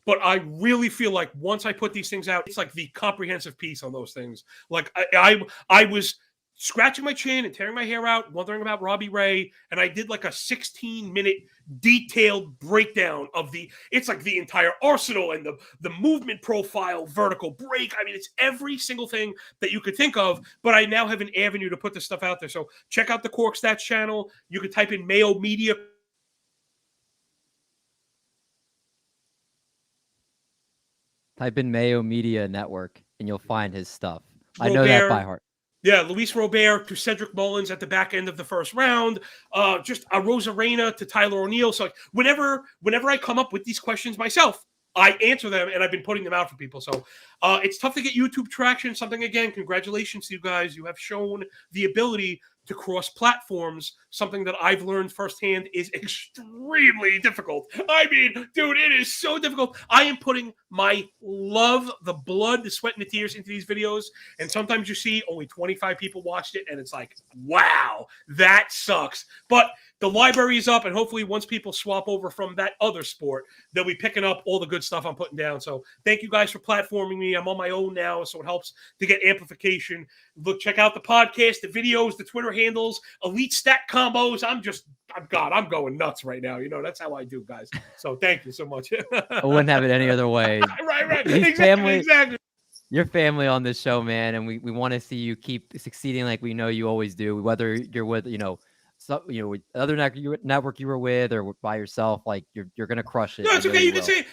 But I really feel like once I put these things out, it's like the comprehensive piece on those things. Like I was scratching my chin and tearing my hair out, wondering about Robbie Ray, and I did like a 16-minute detailed breakdown of it's like the entire arsenal and the movement profile, vertical break. I mean, it's every single thing that you could think of, but I now have an avenue to put this stuff out there. So check out the Cork Stats channel. You can type in Mayo Media. Type in Mayo Media Network and you'll find his stuff. I know that by heart. Yeah, Luis Robert to Cedric Mullins at the back end of the first round. Just a Rosarena to Tyler O'Neill. So whenever I come up with these questions myself, I answer them, and I've been putting them out for people. So it's tough to get YouTube traction. Something, again, congratulations to you guys. You have shown the ability to cross platforms, something that I've learned firsthand is extremely difficult. I mean, dude, it is so difficult. I am putting my love, the blood, the sweat, and the tears into these videos, and sometimes you see only 25 people watched it, and it's like, wow, that sucks. But the library is up, and hopefully once people swap over from that other sport, they'll be picking up all the good stuff I'm putting down. So thank you guys for platforming me. I'm on my own now, so it helps to get amplification. Look, check out the podcast, the videos, the Twitter handles, elite stat combos. I'm going nuts right now. You know, that's how I do, guys. So thank you so much. I wouldn't have it any other way. Right. Exactly. Your family on this show, man, and we want to see you keep succeeding like we know you always do, whether you're with, with other network you were with or by yourself, like you're gonna crush it. No, it's okay. You can say,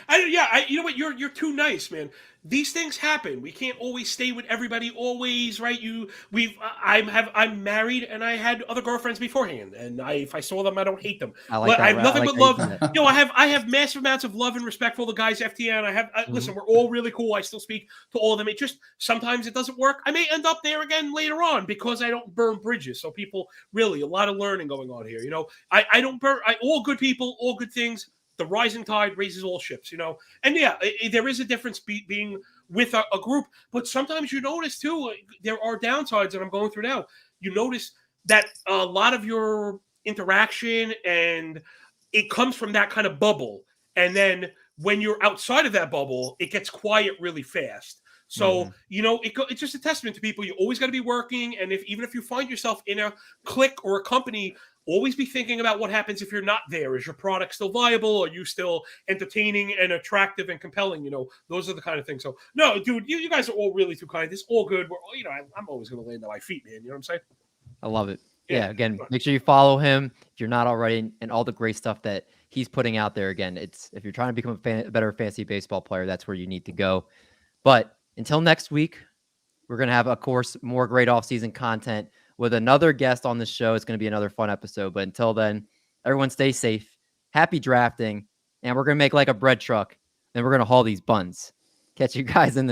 you know what? You're too nice, man. These things happen. We can't always stay with everybody always, right? I'm married and I had other girlfriends beforehand, and if I saw them, I don't hate them. I have nothing but love. I have massive amounts of love and respect for all the guys FTN. Listen, we're all really cool. I still speak to all of them. It just sometimes it doesn't work. I may end up there again later on because I don't burn bridges. So people, really, a lot of learning going on here. I don't burn. All good people, all good things. The rising tide raises all ships, And there is a difference being with a group, but sometimes you notice too, there are downsides that I'm going through now. You notice that a lot of your interaction and it comes from that kind of bubble. And then when you're outside of that bubble, it gets quiet really fast. So, it's just a testament to people. You always got to be working. And even if you find yourself in a clique or a company, always be thinking about what happens if you're not there. Is your product still viable? Are you still entertaining and attractive and compelling? Those are the kind of things. So, no, dude, you guys are all really too kind. It's all good. I'm always going to land on my feet, man. You know what I'm saying? I love it. Yeah, again, make sure you follow him if you're not already, and all the great stuff that he's putting out there. Again, if you're trying to become a better fantasy baseball player, that's where you need to go. But until next week, we're going to have, of course, more great off-season content with another guest on the show. It's going to be another fun episode. But until then, everyone stay safe. Happy drafting. And we're going to make like a bread truck. Then we're going to haul these buns. Catch you guys in the next